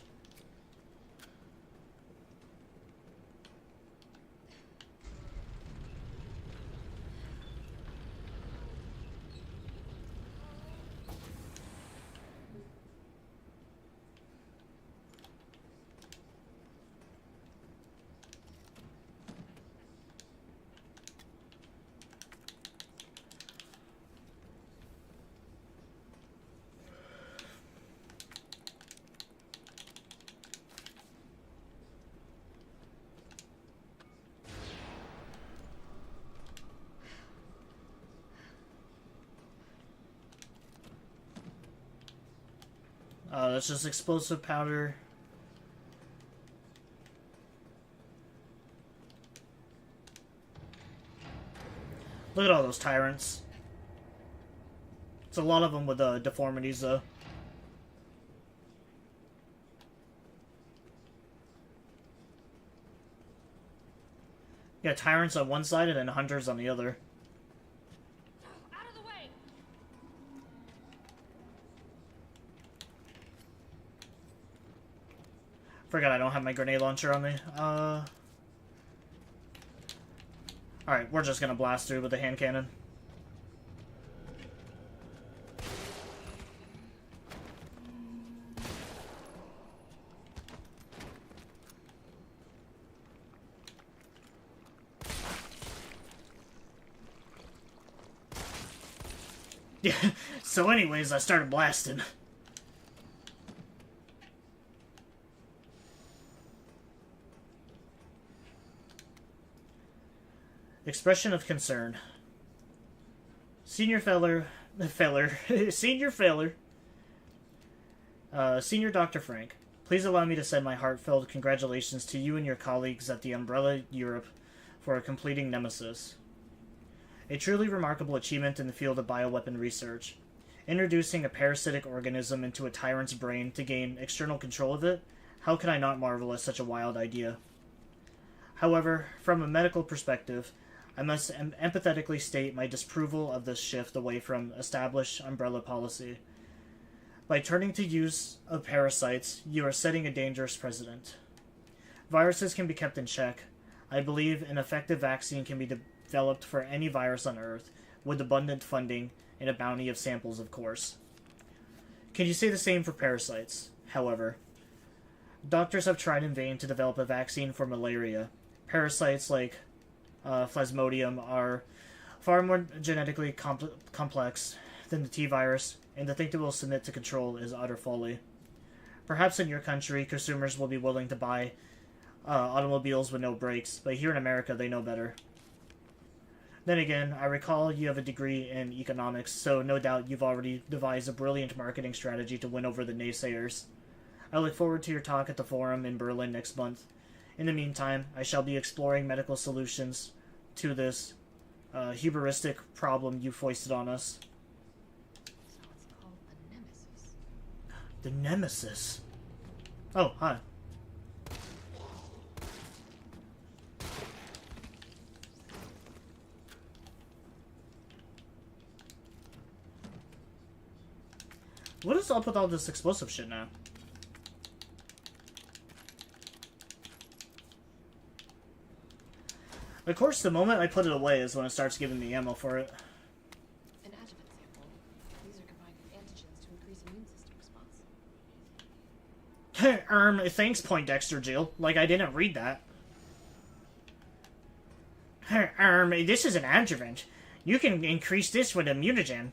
That's just explosive powder. Look at all those tyrants. It's a lot of them with deformities, though. Yeah, tyrants on one side and then hunters on the other. Out of the way! Forgot I don't have my grenade launcher on me. Alright, we're just gonna blast through with the hand cannon. Yeah, so anyways, I started blasting. Expression of concern. Senior Dr. Frank, please allow me to send my heartfelt congratulations to you and your colleagues at the Umbrella Europe for completing Nemesis. A truly remarkable achievement in the field of bioweapon research. Introducing a parasitic organism into a tyrant's brain to gain external control of it, how can I not marvel at such a wild idea? However, from a medical perspective, I must empathetically state my disapproval of this shift away from established Umbrella policy. By turning to use of parasites, you are setting a dangerous precedent. Viruses can be kept in check. I believe an effective vaccine can be developed for any virus on Earth, with abundant funding and a bounty of samples, of course. Can you say the same for parasites? However, doctors have tried in vain to develop a vaccine for malaria. Parasites like Plasmodium are far more genetically complex than the T-virus, and to think they will submit to control is utter folly. Perhaps in your country, consumers will be willing to buy automobiles with no brakes, but here in America, they know better. Then again, I recall you have a degree in economics, so no doubt you've already devised a brilliant marketing strategy to win over the naysayers. I look forward to your talk at the forum in Berlin next month. In the meantime, I shall be exploring medical solutions to this hubristic problem you foisted on us. So it's called the Nemesis. The Nemesis? Oh, hi. What is up with all this explosive shit now? Of course, the moment I put it away is when it starts giving me ammo for it. An adjuvant sample. These are combined with antigens to increase immune system response. Thanks, Poindexter Jill. Like I didn't read that. This is an adjuvant. You can increase this with a mutagen.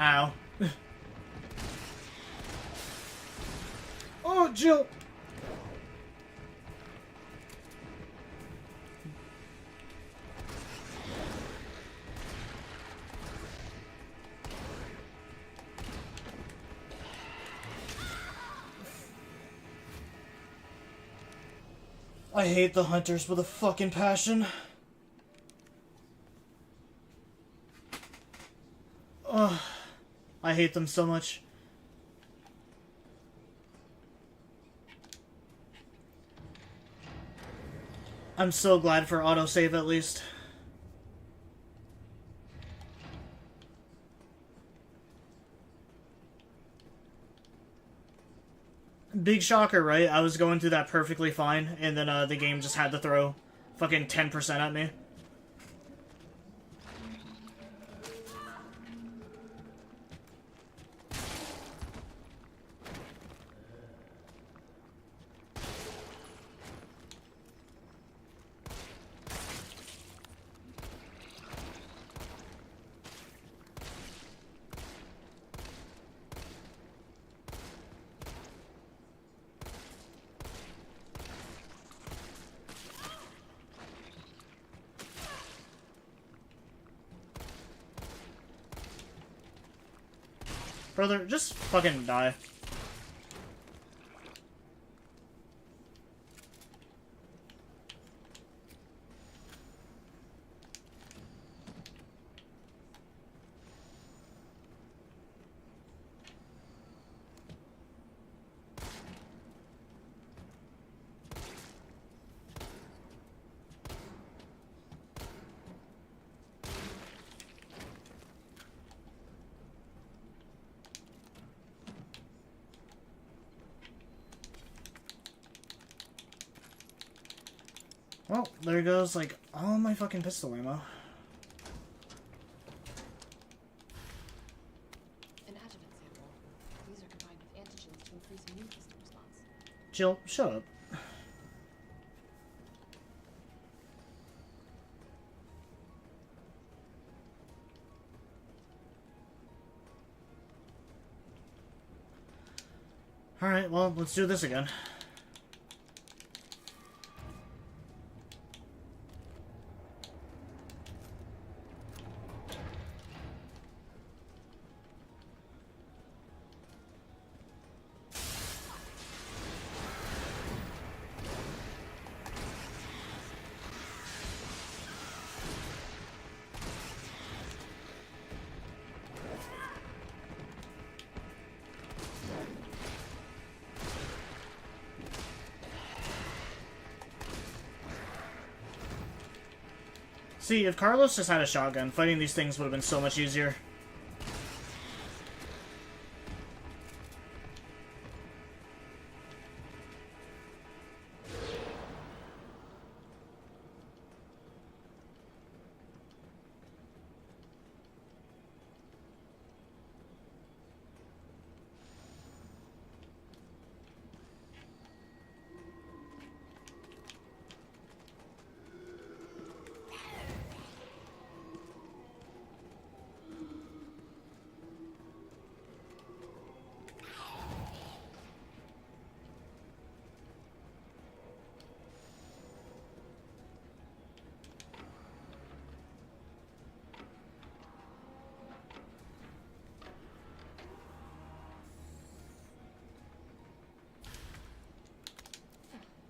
Ow. Oh, fuck, Jill! I hate the hunters with a fucking passion. Ugh. I hate them so much. I'm so glad for autosave at least. Big shocker, right? I was going through that perfectly fine, and then the game just had to throw fucking 10% at me. Brother, just fucking die. Well, there goes, like, all my fucking pistol ammo. An adjuvant sample. These are combined with antigens to increase immune system response. Jill, shut up. Alright, well, let's do this again. See, if Carlos just had a shotgun, fighting these things would have been so much easier.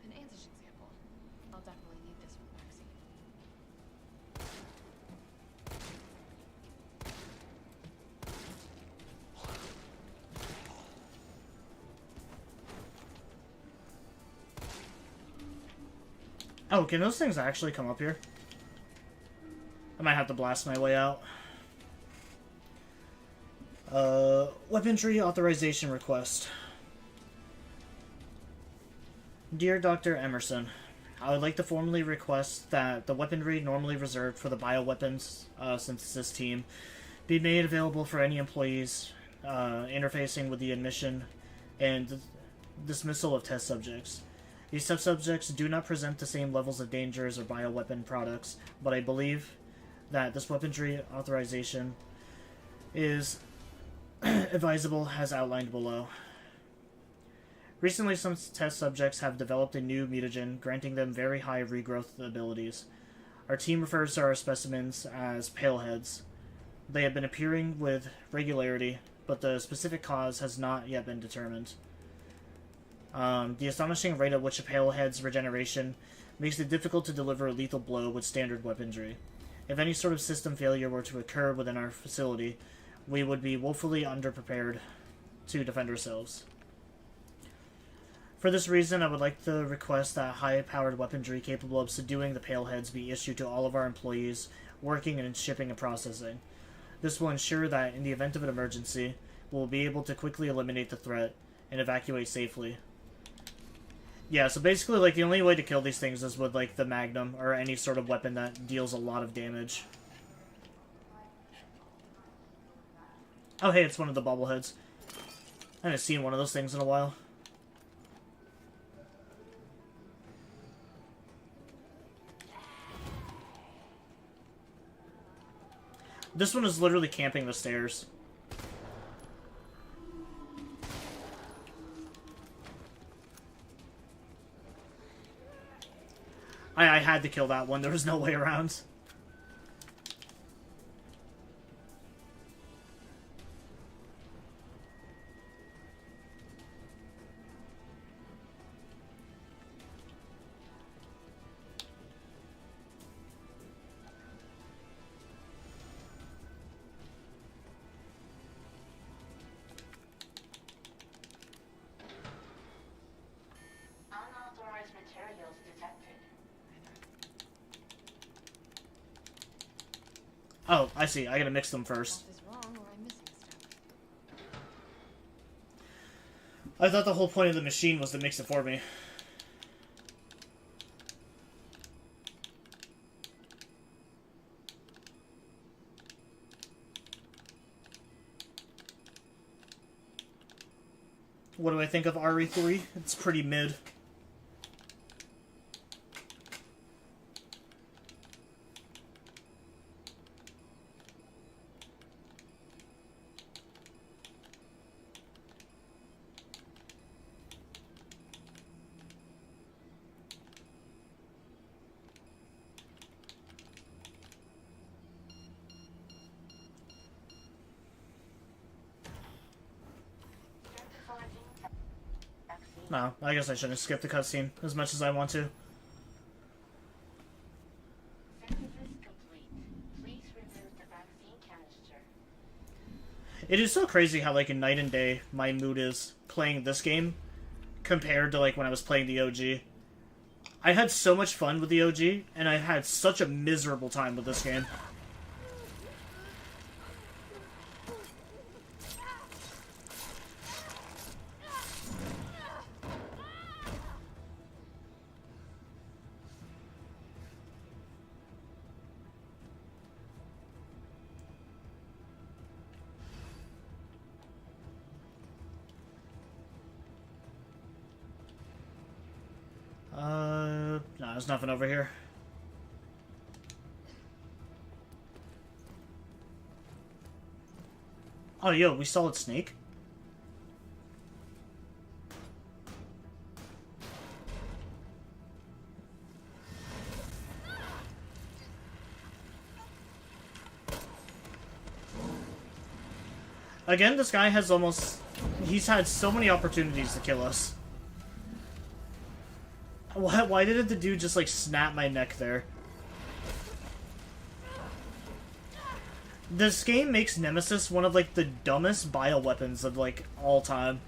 An antigen sample. I'll definitely need this for the vaccine. Oh, can those things actually come up here? I might have to blast my way out. Weaponry authorization request. Dear Dr. Emerson, I would like to formally request that the weaponry normally reserved for the bioweapons synthesis team be made available for any employees interfacing with the admission and dismissal of test subjects. These test subjects do not present the same levels of danger as our bioweapon products, but I believe that this weaponry authorization is advisable as outlined below. Recently, some test subjects have developed a new mutagen, granting them very high regrowth abilities. Our team refers to our specimens as paleheads. They have been appearing with regularity, but the specific cause has not yet been determined. The astonishing rate at which a palehead's regeneration makes it difficult to deliver a lethal blow with standard weaponry. If any sort of system failure were to occur within our facility, we would be woefully underprepared to defend ourselves. For this reason, I would like to request that high-powered weaponry capable of subduing the paleheads be issued to all of our employees working in shipping and processing. This will ensure that, in the event of an emergency, we will be able to quickly eliminate the threat and evacuate safely. Yeah, so basically, like, the only way to kill these things is with, like, the Magnum, or any sort of weapon that deals a lot of damage. Oh, hey, it's one of the bobbleheads. I haven't seen one of those things in a while. This one is literally camping the stairs. I had to kill that one. There was no way around. Unauthorized materials detected. Oh, I see. I gotta mix them first. What is wrong, or I'm missing stuff. I thought the whole point of the machine was to mix it for me. What do I think of RE3? It's pretty mid. No, I guess I shouldn't skip the cutscene as much as I want to. Synthesis complete. Please remove the vaccine canister. It is so crazy how, like, in night and day my mood is playing this game compared to, like, when I was playing the OG. I had so much fun with the OG, and I had such a miserable time with this game. No, there's nothing over here. Oh, yo, we Solid Snake? Again, this guy has almost... He's had so many opportunities to kill us. Why didn't the dude just, like, snap my neck there? This game makes Nemesis one of, like, the dumbest bioweapons of, like, all time.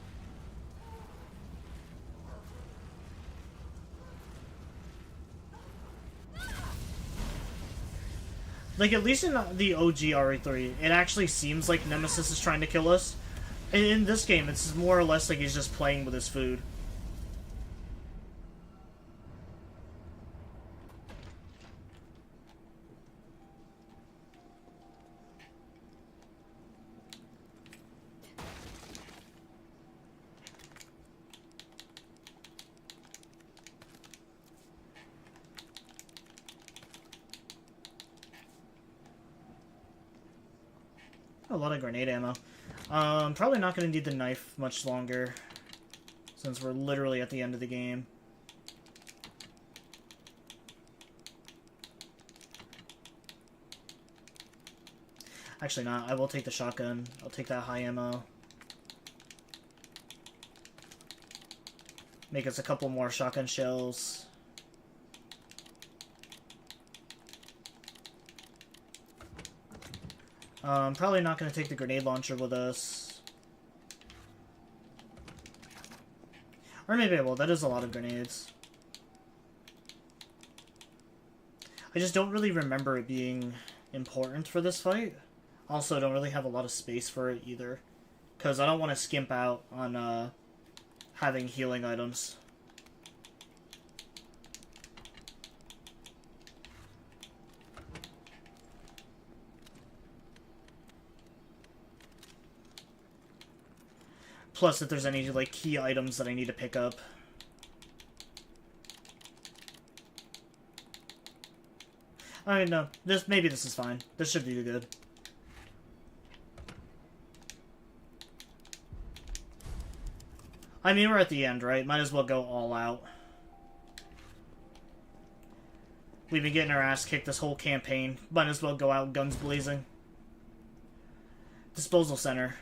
Like, at least in the OG RE3, it actually seems like Nemesis is trying to kill us. In this game, it's more or less like he's just playing with his food. A lot of grenade ammo. Probably not going to need the knife much longer. since we're literally at the end of the game. Actually not, I will take the shotgun. I'll take that high ammo. Make us a couple more shotgun shells. Probably not going to take the grenade launcher with us. Or maybe I will. That is a lot of grenades. I just don't really remember it being important for this fight. Also, don't really have a lot of space for it either. Because I don't want to skimp out on having healing items. Plus, if there's any, like, key items that I need to pick up. Alright, no. Maybe this is fine. This should be good. I mean, we're at the end, right? Might as well go all out. We've been getting our ass kicked this whole campaign. Might as well go out guns blazing. Disposal Center.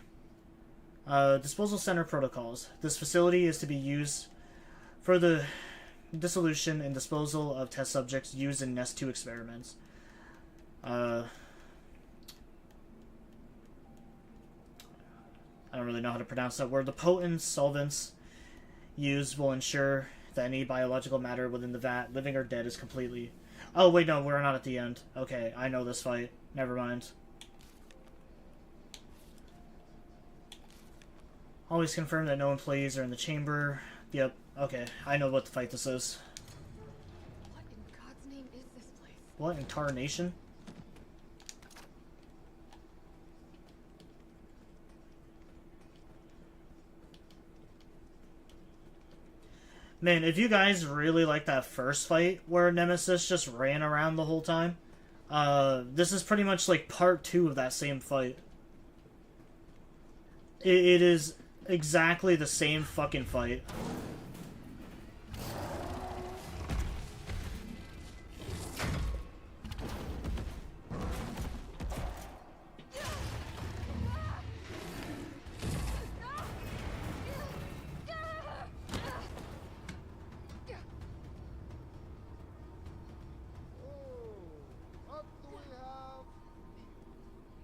Disposal Center protocols. This facility is to be used for the dissolution and disposal of test subjects used in Nest 2 experiments. I don't really know how to pronounce that word. The potent solvents used will ensure that any biological matter within the vat, living or dead, is completely... Oh, wait, no, we're not at the end. Okay, I know this fight. Never mind. Always confirm that no employees are in the chamber. Yep, okay. I know what the fight this is. What in God's name is this place? What in tarnation? Man, if you guys really like that first fight where Nemesis just ran around the whole time, this is pretty much like part 2 of that same fight. It is exactly the same fucking fight.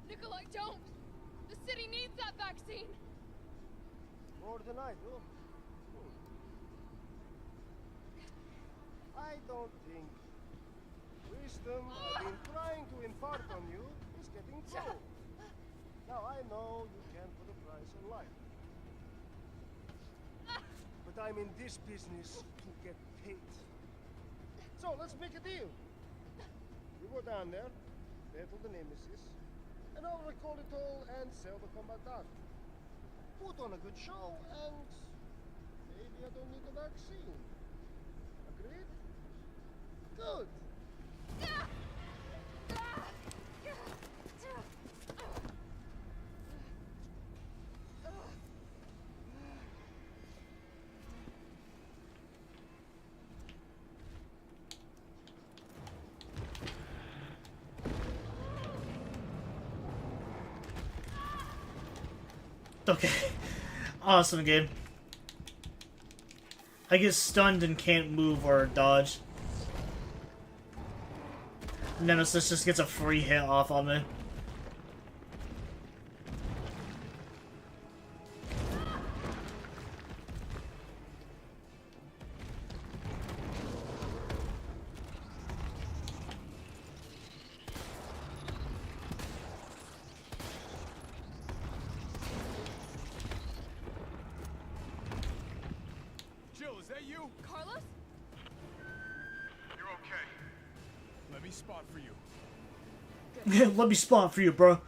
Nikolai, don't! The city needs that vaccine! More than I do. I don't think wisdom I've been trying to impart on you is getting through. Now I know you can't put a price on life. But I'm in this business to get paid. So let's make a deal. You go down there, battle the Nemesis, and I'll recall it all and sell the combat art. Put on a good show, and maybe I don't need the vaccine. Agreed? Good. Okay. Awesome game. I get stunned and can't move or dodge. Nemesis just gets a free hit off on me. Jill, is that you? Carlos? You're okay. Let me spot for you. Let me spawn for you, bro.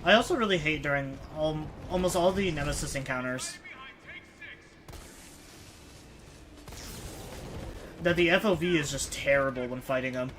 I also really hate during almost all the Nemesis encounters that the FOV is just terrible when fighting them.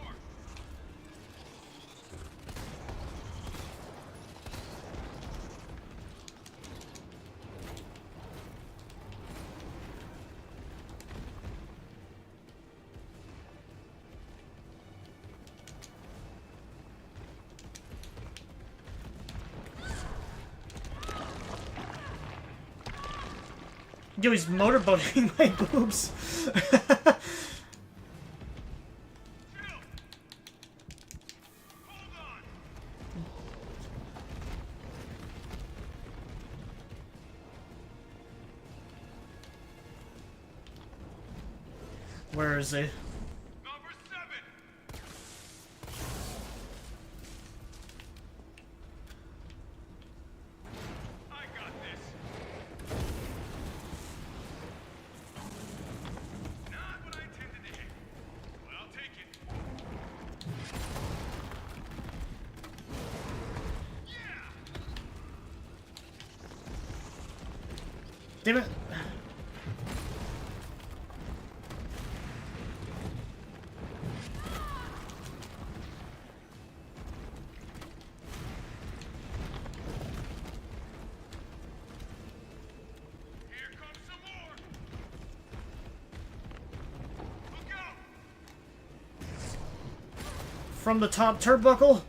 Yo, he's motorboating my boobs. Where is he? Number 7. I got this. Not what I intended to hit. But I'll take it. Damn it. Here comes some more. Look out! From the top turnbuckle.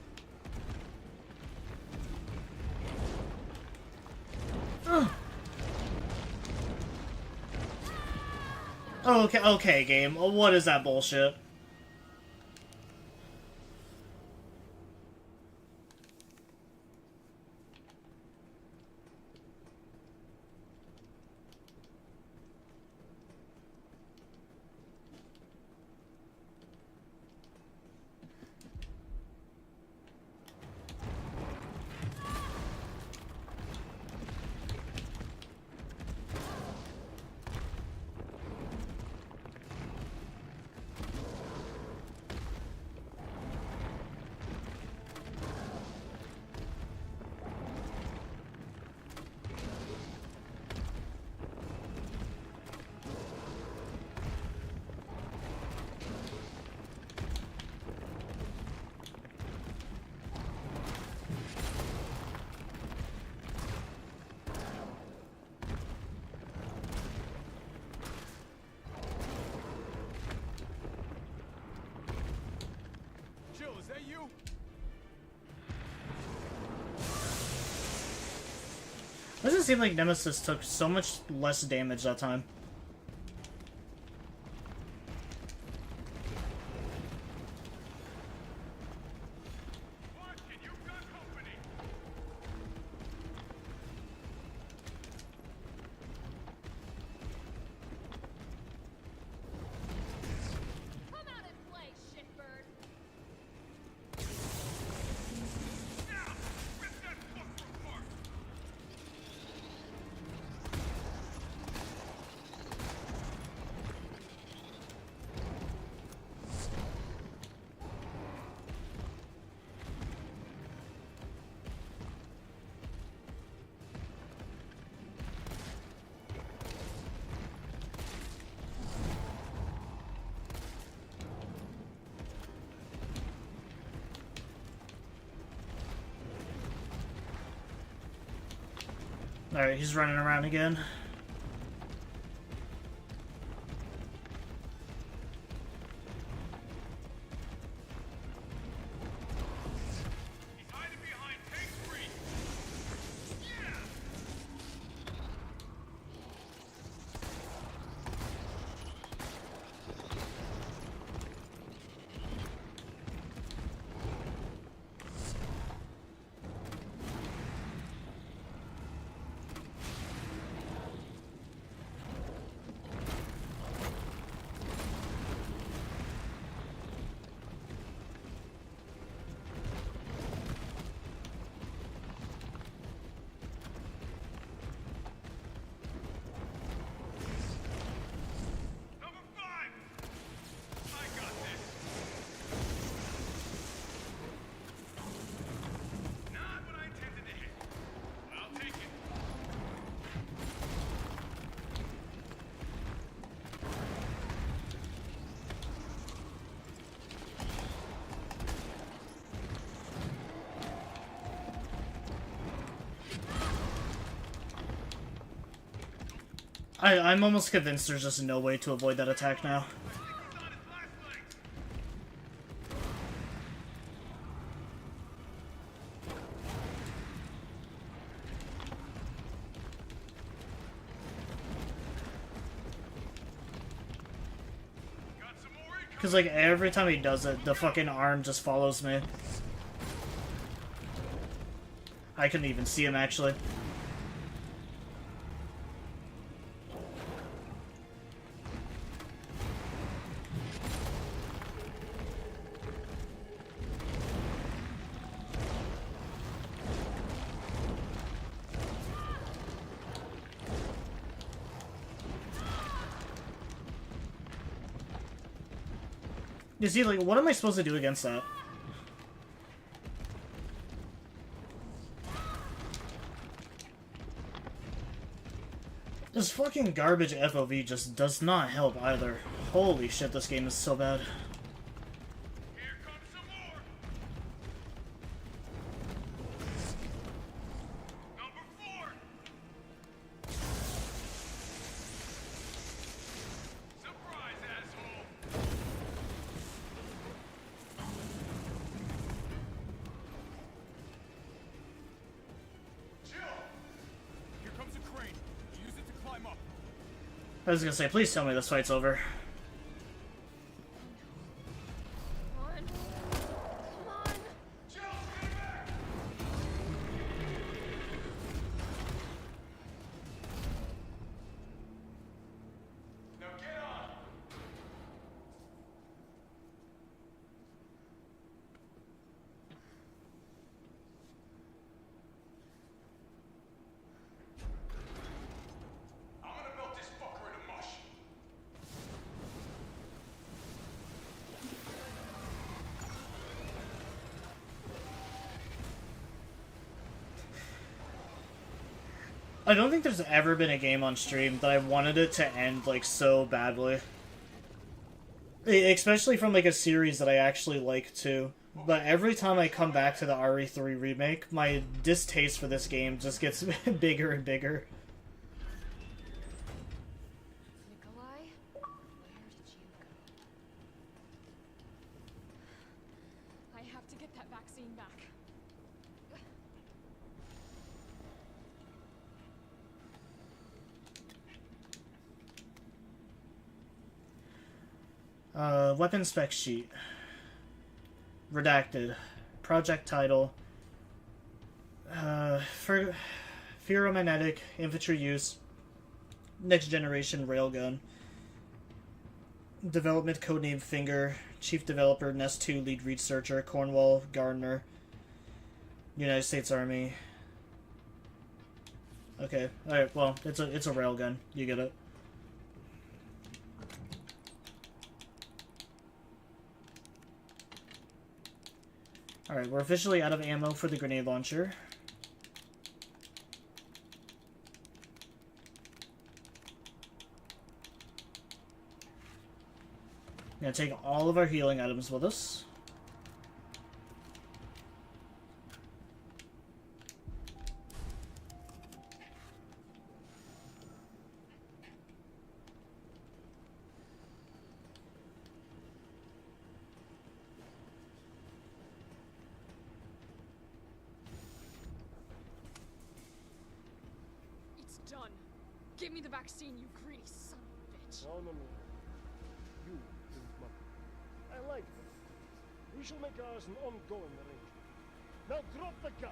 Okay, okay, game. What is that bullshit? Jill, is that you? Why does it seem like Nemesis took so much less damage that time? Watch it, you've got company. Come out and play, shitbird. Now, rip that fucker apart. Alright, he's running around again. He's hiding behind tank 3. Yeah! I'm almost convinced there's just no way to avoid that attack now. Because, like, every time he does it, the fucking arm just follows me. I couldn't even see him, actually. You see, like, what am I supposed to do against that? This fucking garbage FOV just does not help either. Holy shit, this game is so bad. Here comes some more. Number 4. Surprise, asshole. Chill. Here comes a crane. Use it to climb up. I was gonna say, please tell me this fight's over. Come on. Come on. Chill, stay back. Now get on. I'm gonna melt this fucker into mush. I don't think there's ever been a game on stream that I wanted it to end, like, so badly. Especially from, like, a series that I actually like, too. But every time I come back to the RE3 remake, my distaste for this game just gets bigger and bigger. Nikolai? Where did you go? I have to get that vaccine back. Weapon spec sheet. Redacted. Project title. For ferromagnetic infantry use. Next generation railgun. Development codename Finger. Chief developer Nest 2 lead researcher Cornwall Gardner. United States Army. Okay, alright, well, it's a railgun. You get it. Alright, we're officially out of ammo for the grenade launcher. I'm gonna take all of our healing items with us. It's done. Give me the vaccine, you greedy son of a bitch. No. You, Prince Mother. I like this. We shall make ours an ongoing arrangement. Now drop the gun.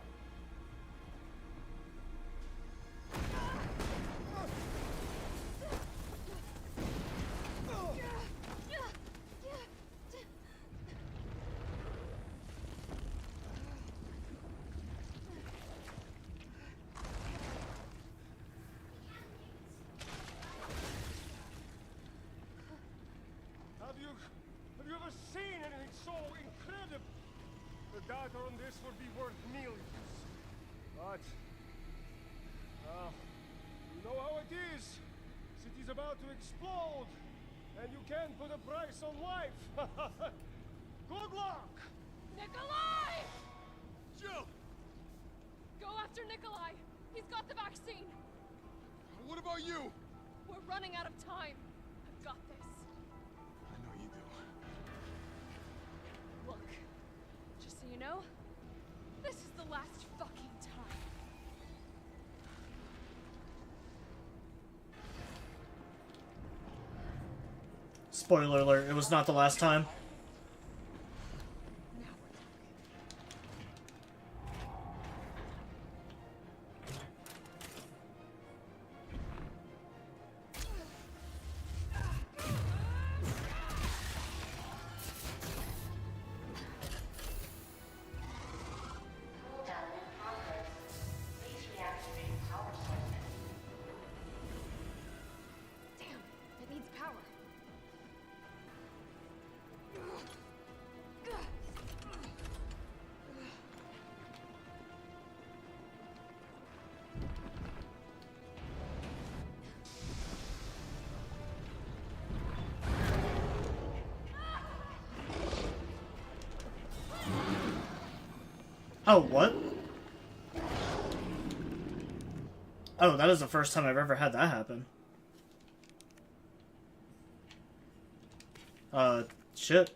Have you ever seen anything so incredible? The data on this would be worth millions. But, you know how it is. City's about to explode, and you can't put a price on life. Good luck! Nikolai! Jill! Go after Nikolai! He's got the vaccine. What about you? We're running out of time. I've got this. I know you do. Look, just so you know, this is the last fucking time. Spoiler alert, it was not the last time. Now we're talking. Cooldown in progress. Please reactivate power sources. Damn, it needs power. Oh, what? Oh, that is the first time I've ever had that happen. Shit.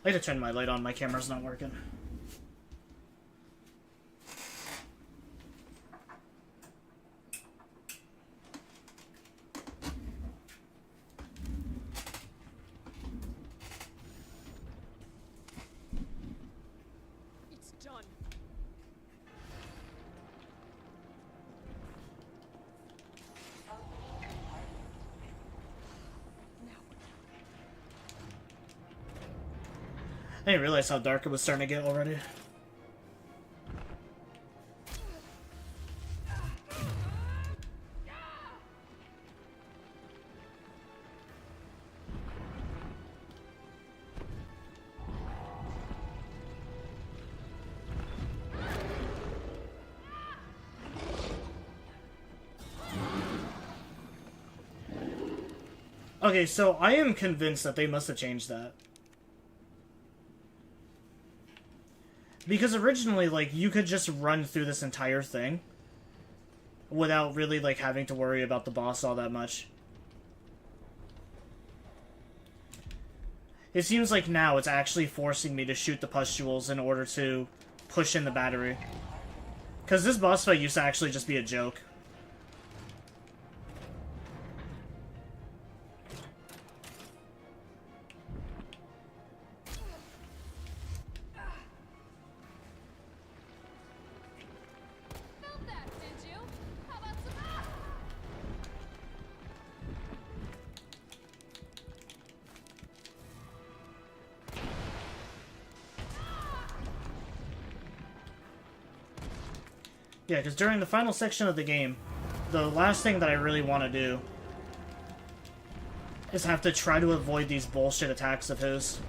I had to turn my light on, my camera's not working. It's done. Now we're talking. I didn't realize how dark it was starting to get already. Okay, so I am convinced that they must have changed that. Because originally, like, you could just run through this entire thing without really, like, having to worry about the boss all that much. It seems like now it's actually forcing me to shoot the pustules in order to push in the battery. Because this boss fight used to actually just be a joke. Felt that, did you? How about some? Yeah, because during the final section of the game, the last thing that I really want to do is have to try to avoid these bullshit attacks of his.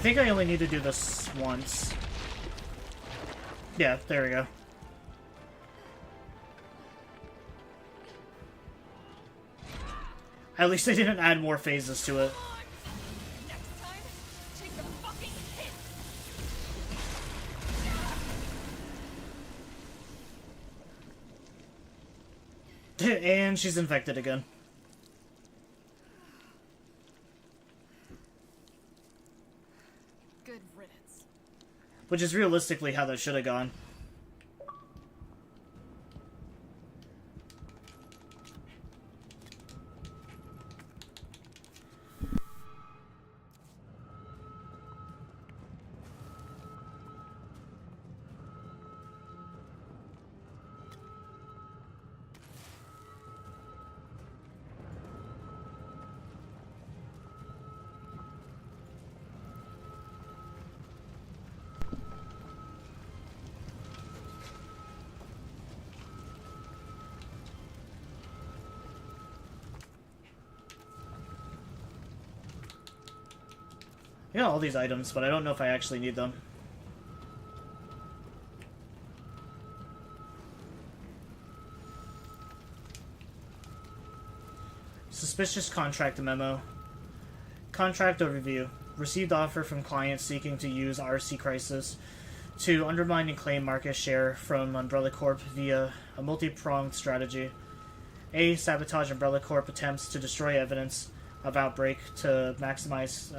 think I only need to do this once. Yeah, there we go. At least they didn't add more phases to it. Next time, take the fucking hit. And she's infected again. Good riddance. Which is realistically how that should have gone. I got all these items, but I don't know if I actually need them. Suspicious contract memo. Contract overview. Received offer from clients seeking to use RC Crisis to undermine and claim market share from Umbrella Corp via a multi-pronged strategy. A. Sabotage Umbrella Corp attempts to destroy evidence of outbreak to maximize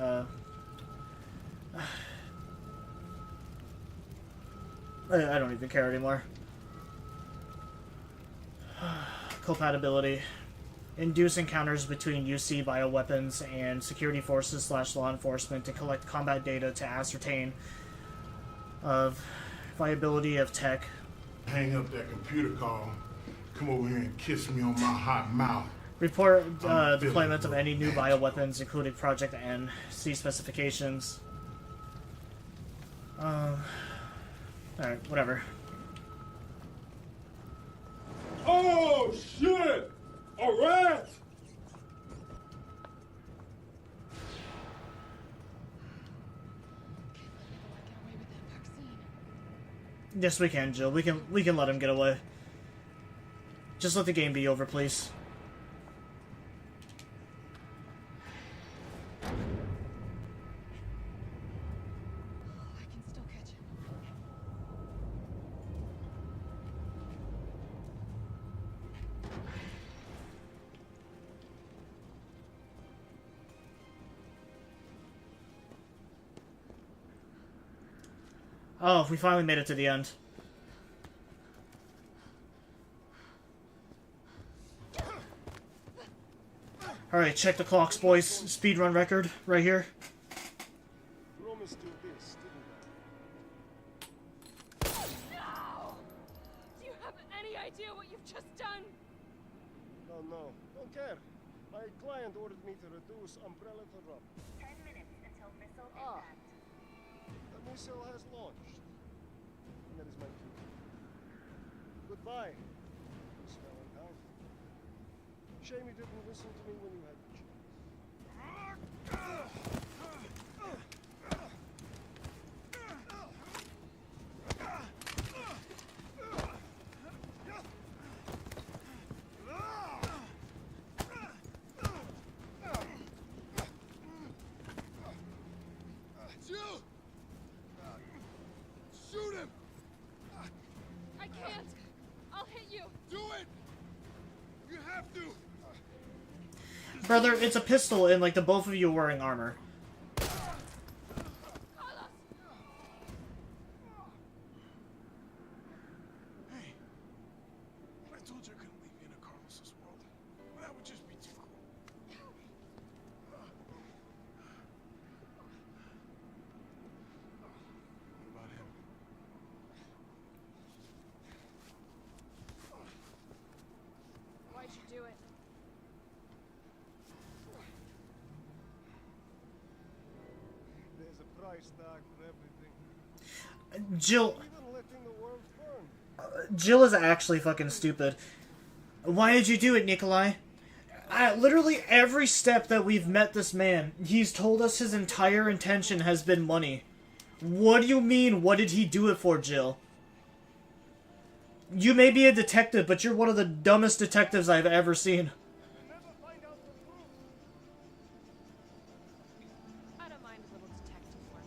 I don't even care anymore. Compatibility. Induce encounters between UC bioweapons and security forces / law enforcement to collect combat data to ascertain of viability of tech. Hang up that computer call. Come over here and kiss me on my hot mouth. Report deployment of any new bioweapons, including Project N. See specifications. Alright, whatever. Oh, shit! A rat! Yes, we can, Jill. We can let him get away. Just let the game be over, please. Oh, we finally made it to the end. Alright, check the clocks, boys. Speedrun record, right here. Promised you this, didn't I? No! Do you have any idea what you've just done? Oh no, don't care. My client ordered me to reduce Umbrella to rubble. 10 minutes until missile Ah. impact. The missile has launched. And that is my cue. Goodbye, Miss Valentine. Shame you didn't listen to me when you had the Jill! Shoot him! I can't! I'll hit you! Do it! You have to! Brother, it's a pistol, and like the both of you are wearing armor. Hey, I told you I couldn't leave you in a Carlos's world. That would just be too cool. What about him? Why'd you do it? There's a price tag for everything. Jill, Even letting the world burn. Jill is actually fucking stupid. Why did you do it, Nikolai? At literally every step that we've met this man, he's told us his entire intention has been money. What do you mean, what did he do it for, Jill? You may be a detective, but you're one of the dumbest detectives I've ever seen. I don't mind a little detective work.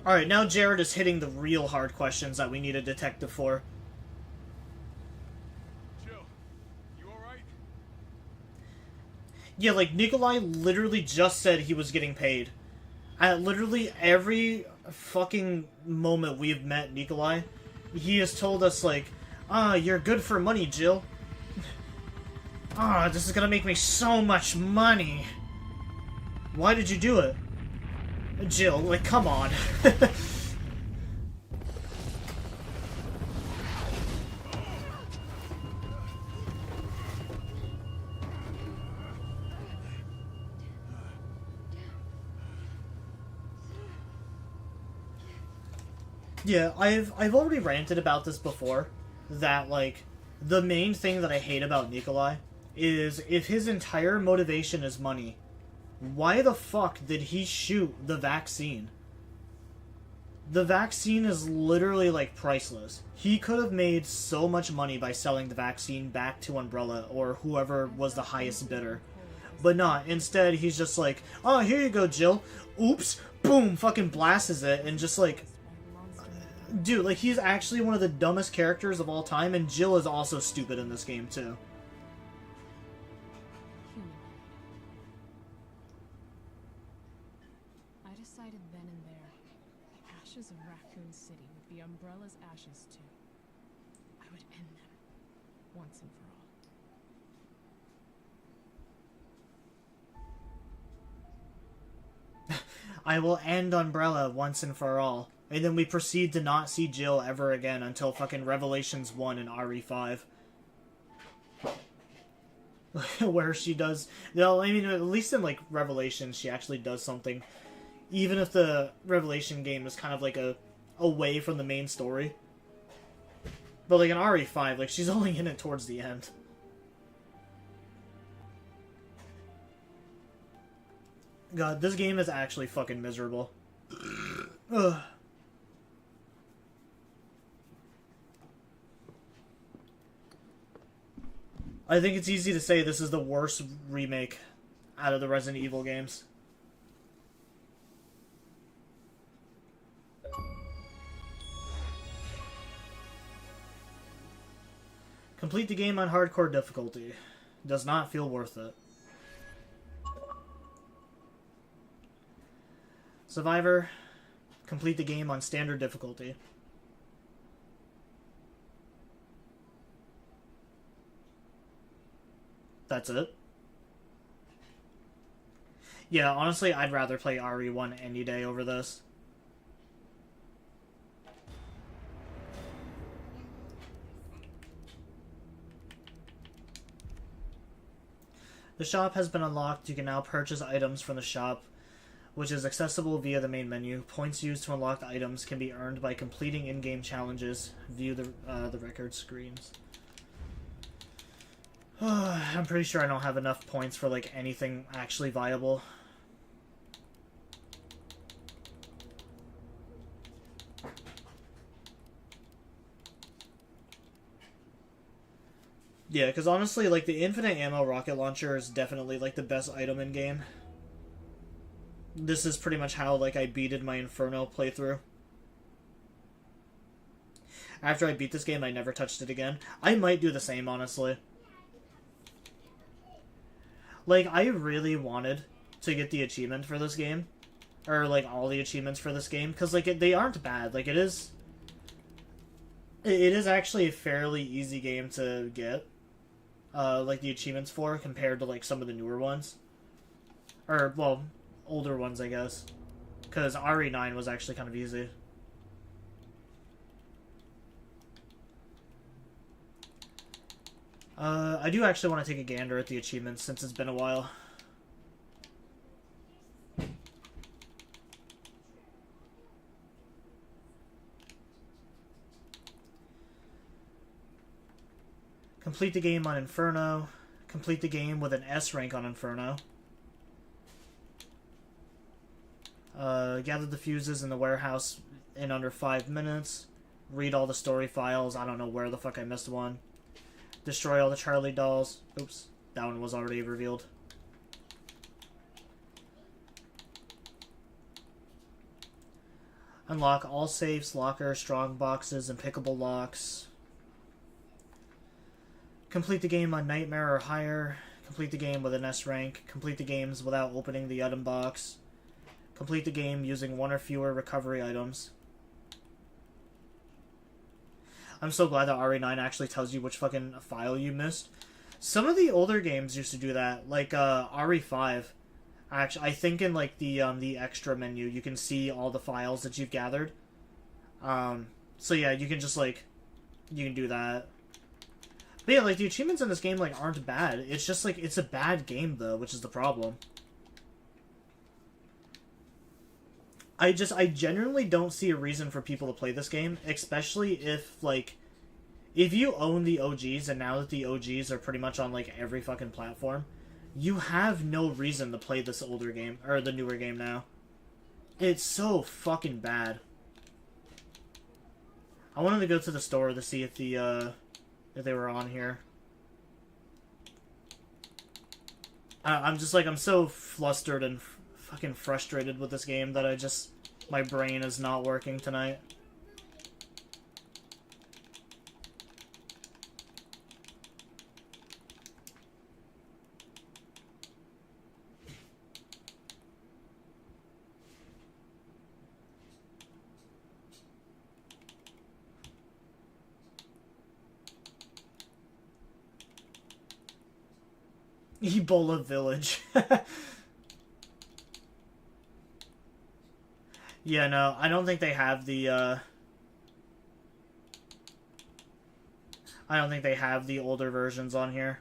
Alright, now Jared is hitting the real hard questions that we need a detective for. Jill, you alright? Yeah, like, Nikolai literally just said he was getting paid. At literally every fucking moment we've met Nikolai, he has told us, like, you're good for money, Jill. This is gonna make me so much money. Why did you do it? Jill, like, come on. Yeah, I've already ranted about this before, that, like, the main thing that I hate about Nikolai is if his entire motivation is money, why the fuck did he shoot the vaccine? The vaccine is literally, like, priceless. He could have made so much money by selling the vaccine back to Umbrella or whoever was the highest bidder. But not. Instead, he's just like, oh, here you go, Jill. Oops. Boom. Fucking blasts it and just, like... Dude, like, he's actually one of the dumbest characters of all time, and Jill is also stupid in this game, too. I decided then and there, the ashes of Raccoon City would be Umbrella's ashes too. I would end them, once and for all. I will end Umbrella once and for all. And then we proceed to not see Jill ever again until fucking Revelations 1 and RE5. Where she does... No, I mean, at least in, like, Revelations, she actually does something. Even if the Revelation game is kind of, like, away from the main story. But, like, in RE5, like, she's only in it towards the end. God, this game is actually fucking miserable. Ugh. I think it's easy to say this is the worst remake out of the Resident Evil games. Complete the game on hardcore difficulty. Does not feel worth it. Survivor. Complete the game on standard difficulty. That's it. Yeah, honestly, I'd rather play RE1 any day over this. The shop has been unlocked. You can now purchase items from the shop, which is accessible via the main menu. Points used to unlock items can be earned by completing in-game challenges. View the record screens. I'm pretty sure I don't have enough points for, like, anything actually viable. Yeah, because honestly, like, the infinite ammo rocket launcher is definitely, like, the best item in game. This is pretty much how, like, I beated my Inferno playthrough. After I beat this game, I never touched it again. I might do the same, honestly. Like, I really wanted to get the achievement for this game. Or, like, all the achievements for this game. Because, like, they aren't bad. Like, it is actually a fairly easy game to get. Like, the achievements for, compared to, like, some of the newer ones. Or, well, older ones, I guess. Because RE9 was actually kind of easy. I do actually want to take a gander at the achievements since it's been a while. Complete the game on Inferno. Complete the game with an S rank on Inferno. Gather the fuses in the warehouse in under 5 minutes. Read all the story files. I don't know where the fuck I missed one. Destroy all the Charlie dolls. Oops, that one was already revealed. Unlock all safes, lockers, strong boxes, and pickable locks. Complete the game on Nightmare or higher. Complete the game with an S rank. Complete the games without opening the item box. Complete the game using 1 or fewer recovery items. I'm so glad that RE9 actually tells you which fucking file you missed. Some of the older games used to do that, like RE5. Actually, I think in like the extra menu, you can see all the files that you've gathered. So yeah, you can just like, you can do that. But yeah, like the achievements in this game like aren't bad. It's just like it's a bad game though, which is the problem. I genuinely don't see a reason for people to play this game, especially if, like, if you own the OGs, and now that the OGs are pretty much on, like, every fucking platform, you have no reason to play this older game, or the newer game now. It's so fucking bad. I wanted to go to the store to see if if they were on here. I'm just, like, I'm so flustered and fucking frustrated with this game that my brain is not working tonight. Ebola Village. Yeah, no, I don't think they have the, I don't think they have the older versions on here.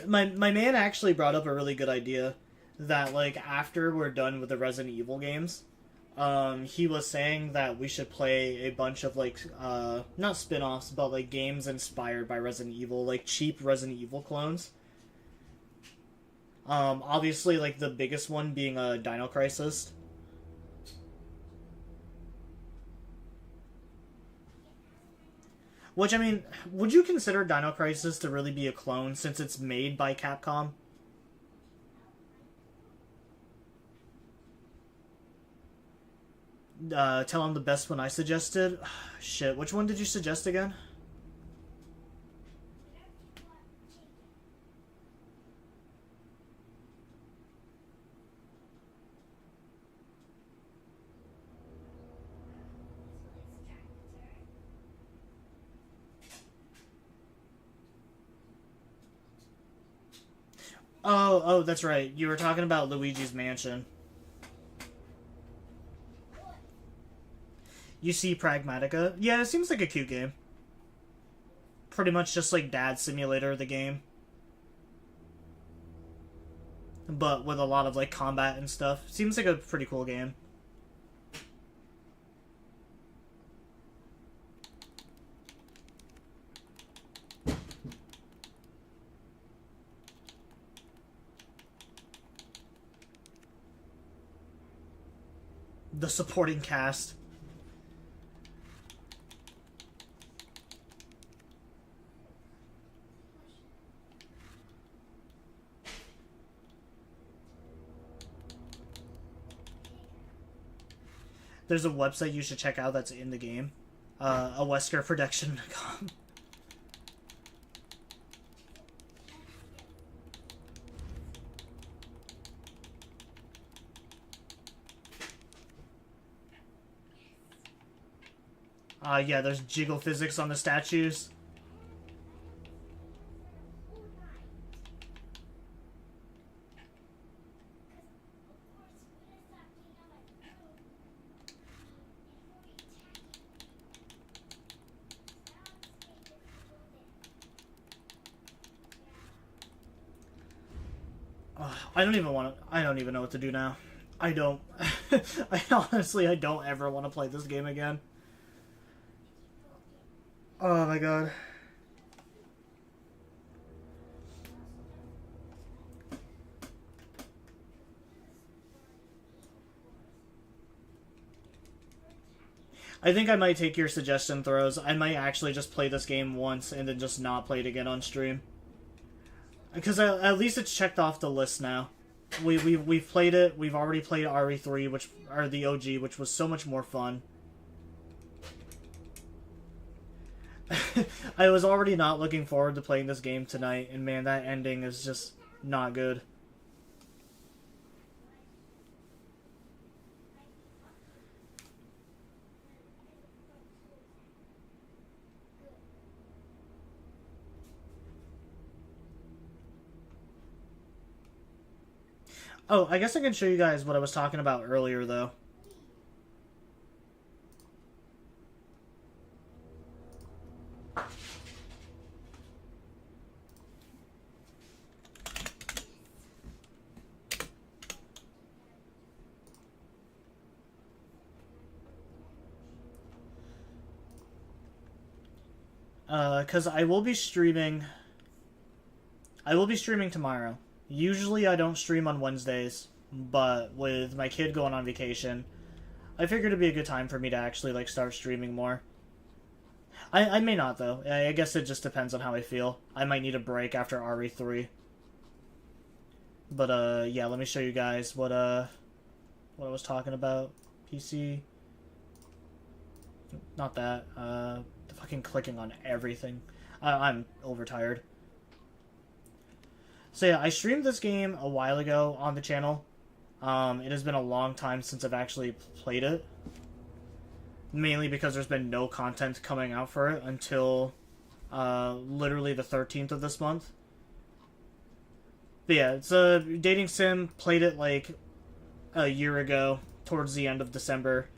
my man actually brought up a really good idea that, like, after we're done with the Resident Evil games, he was saying that we should play a bunch of, like, not spin-offs, but, like, games inspired by Resident Evil, like, cheap Resident Evil clones. Obviously, like, the biggest one being, Dino Crisis. Which, I mean, would you consider Dino Crisis to really be a clone, since it's made by Capcom? Tell him the best one I suggested. Shit, which one did you suggest again? Oh, that's right. You were talking about Luigi's Mansion. You see Pragmatica? Yeah, it seems like a cute game. Pretty much just like Dad Simulator, the game. But with a lot of like combat and stuff. Seems like a pretty cool game. The supporting cast. There's a website you should check out that's in the game. A Wesker Production.com. Yeah, there's jiggle physics on the statues. I don't even want to. I don't even know what to do now. I don't. I don't ever want to play this game again. Oh my god. I think I might take your suggestion, Throws. I might actually just play this game once and then just not play it again on stream. Because at least it's checked off the list now. We've played it. We've already played RE3, or the OG, which was so much more fun. I was already not looking forward to playing this game tonight, and man, that ending is just not good. Oh, I guess I can show you guys what I was talking about earlier, though. Because I will be streaming tomorrow. Usually I don't stream on Wednesdays, but with my kid going on vacation, I figured it'd be a good time for me to actually, like, start streaming more. I may not, though. I guess it just depends on how I feel. I might need a break after RE3. But, yeah, let me show you guys what I was talking about. PC. Not that. Fucking clicking on everything. I'm overtired. So yeah, I streamed this game a while ago on the channel. It has been a long time since I've actually played it. Mainly because there's been no content coming out for it until literally the 13th of this month. But yeah, it's a dating sim. Played it like a year ago, towards the end of December.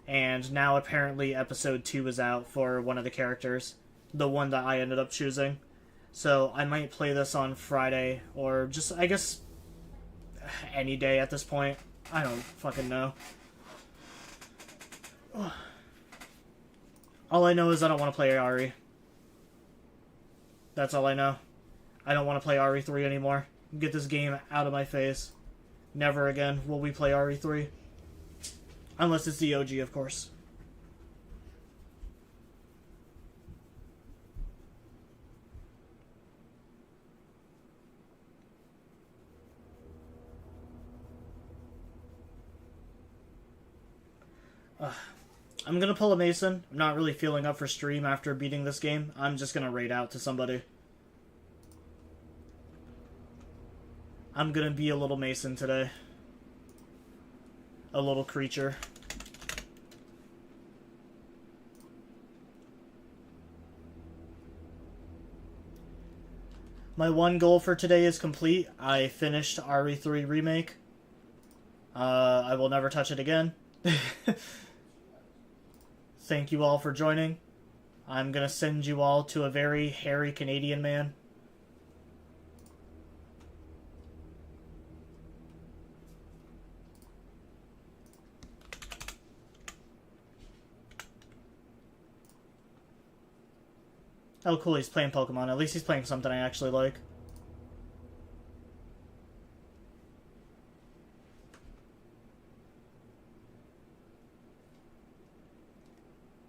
And now apparently episode 2 is out for one of the characters. The one that I ended up choosing. So I might play this on Friday, or just, I guess, any day at this point. I don't fucking know. All I know is I don't want to play RE. That's all I know. I don't want to play RE3 anymore. Get this game out of my face. Never again will we play RE3. Unless it's the OG, of course. I'm gonna pull a Mason. I'm not really feeling up for stream after beating this game. I'm just gonna raid out to somebody. I'm gonna be a little Mason today. A little creature. My one goal for today is complete. I finished RE3 Remake. I will never touch it again. Thank you all for joining. I'm gonna send you all to a very hairy Canadian man. Oh cool, he's playing Pokemon. At least he's playing something I actually like.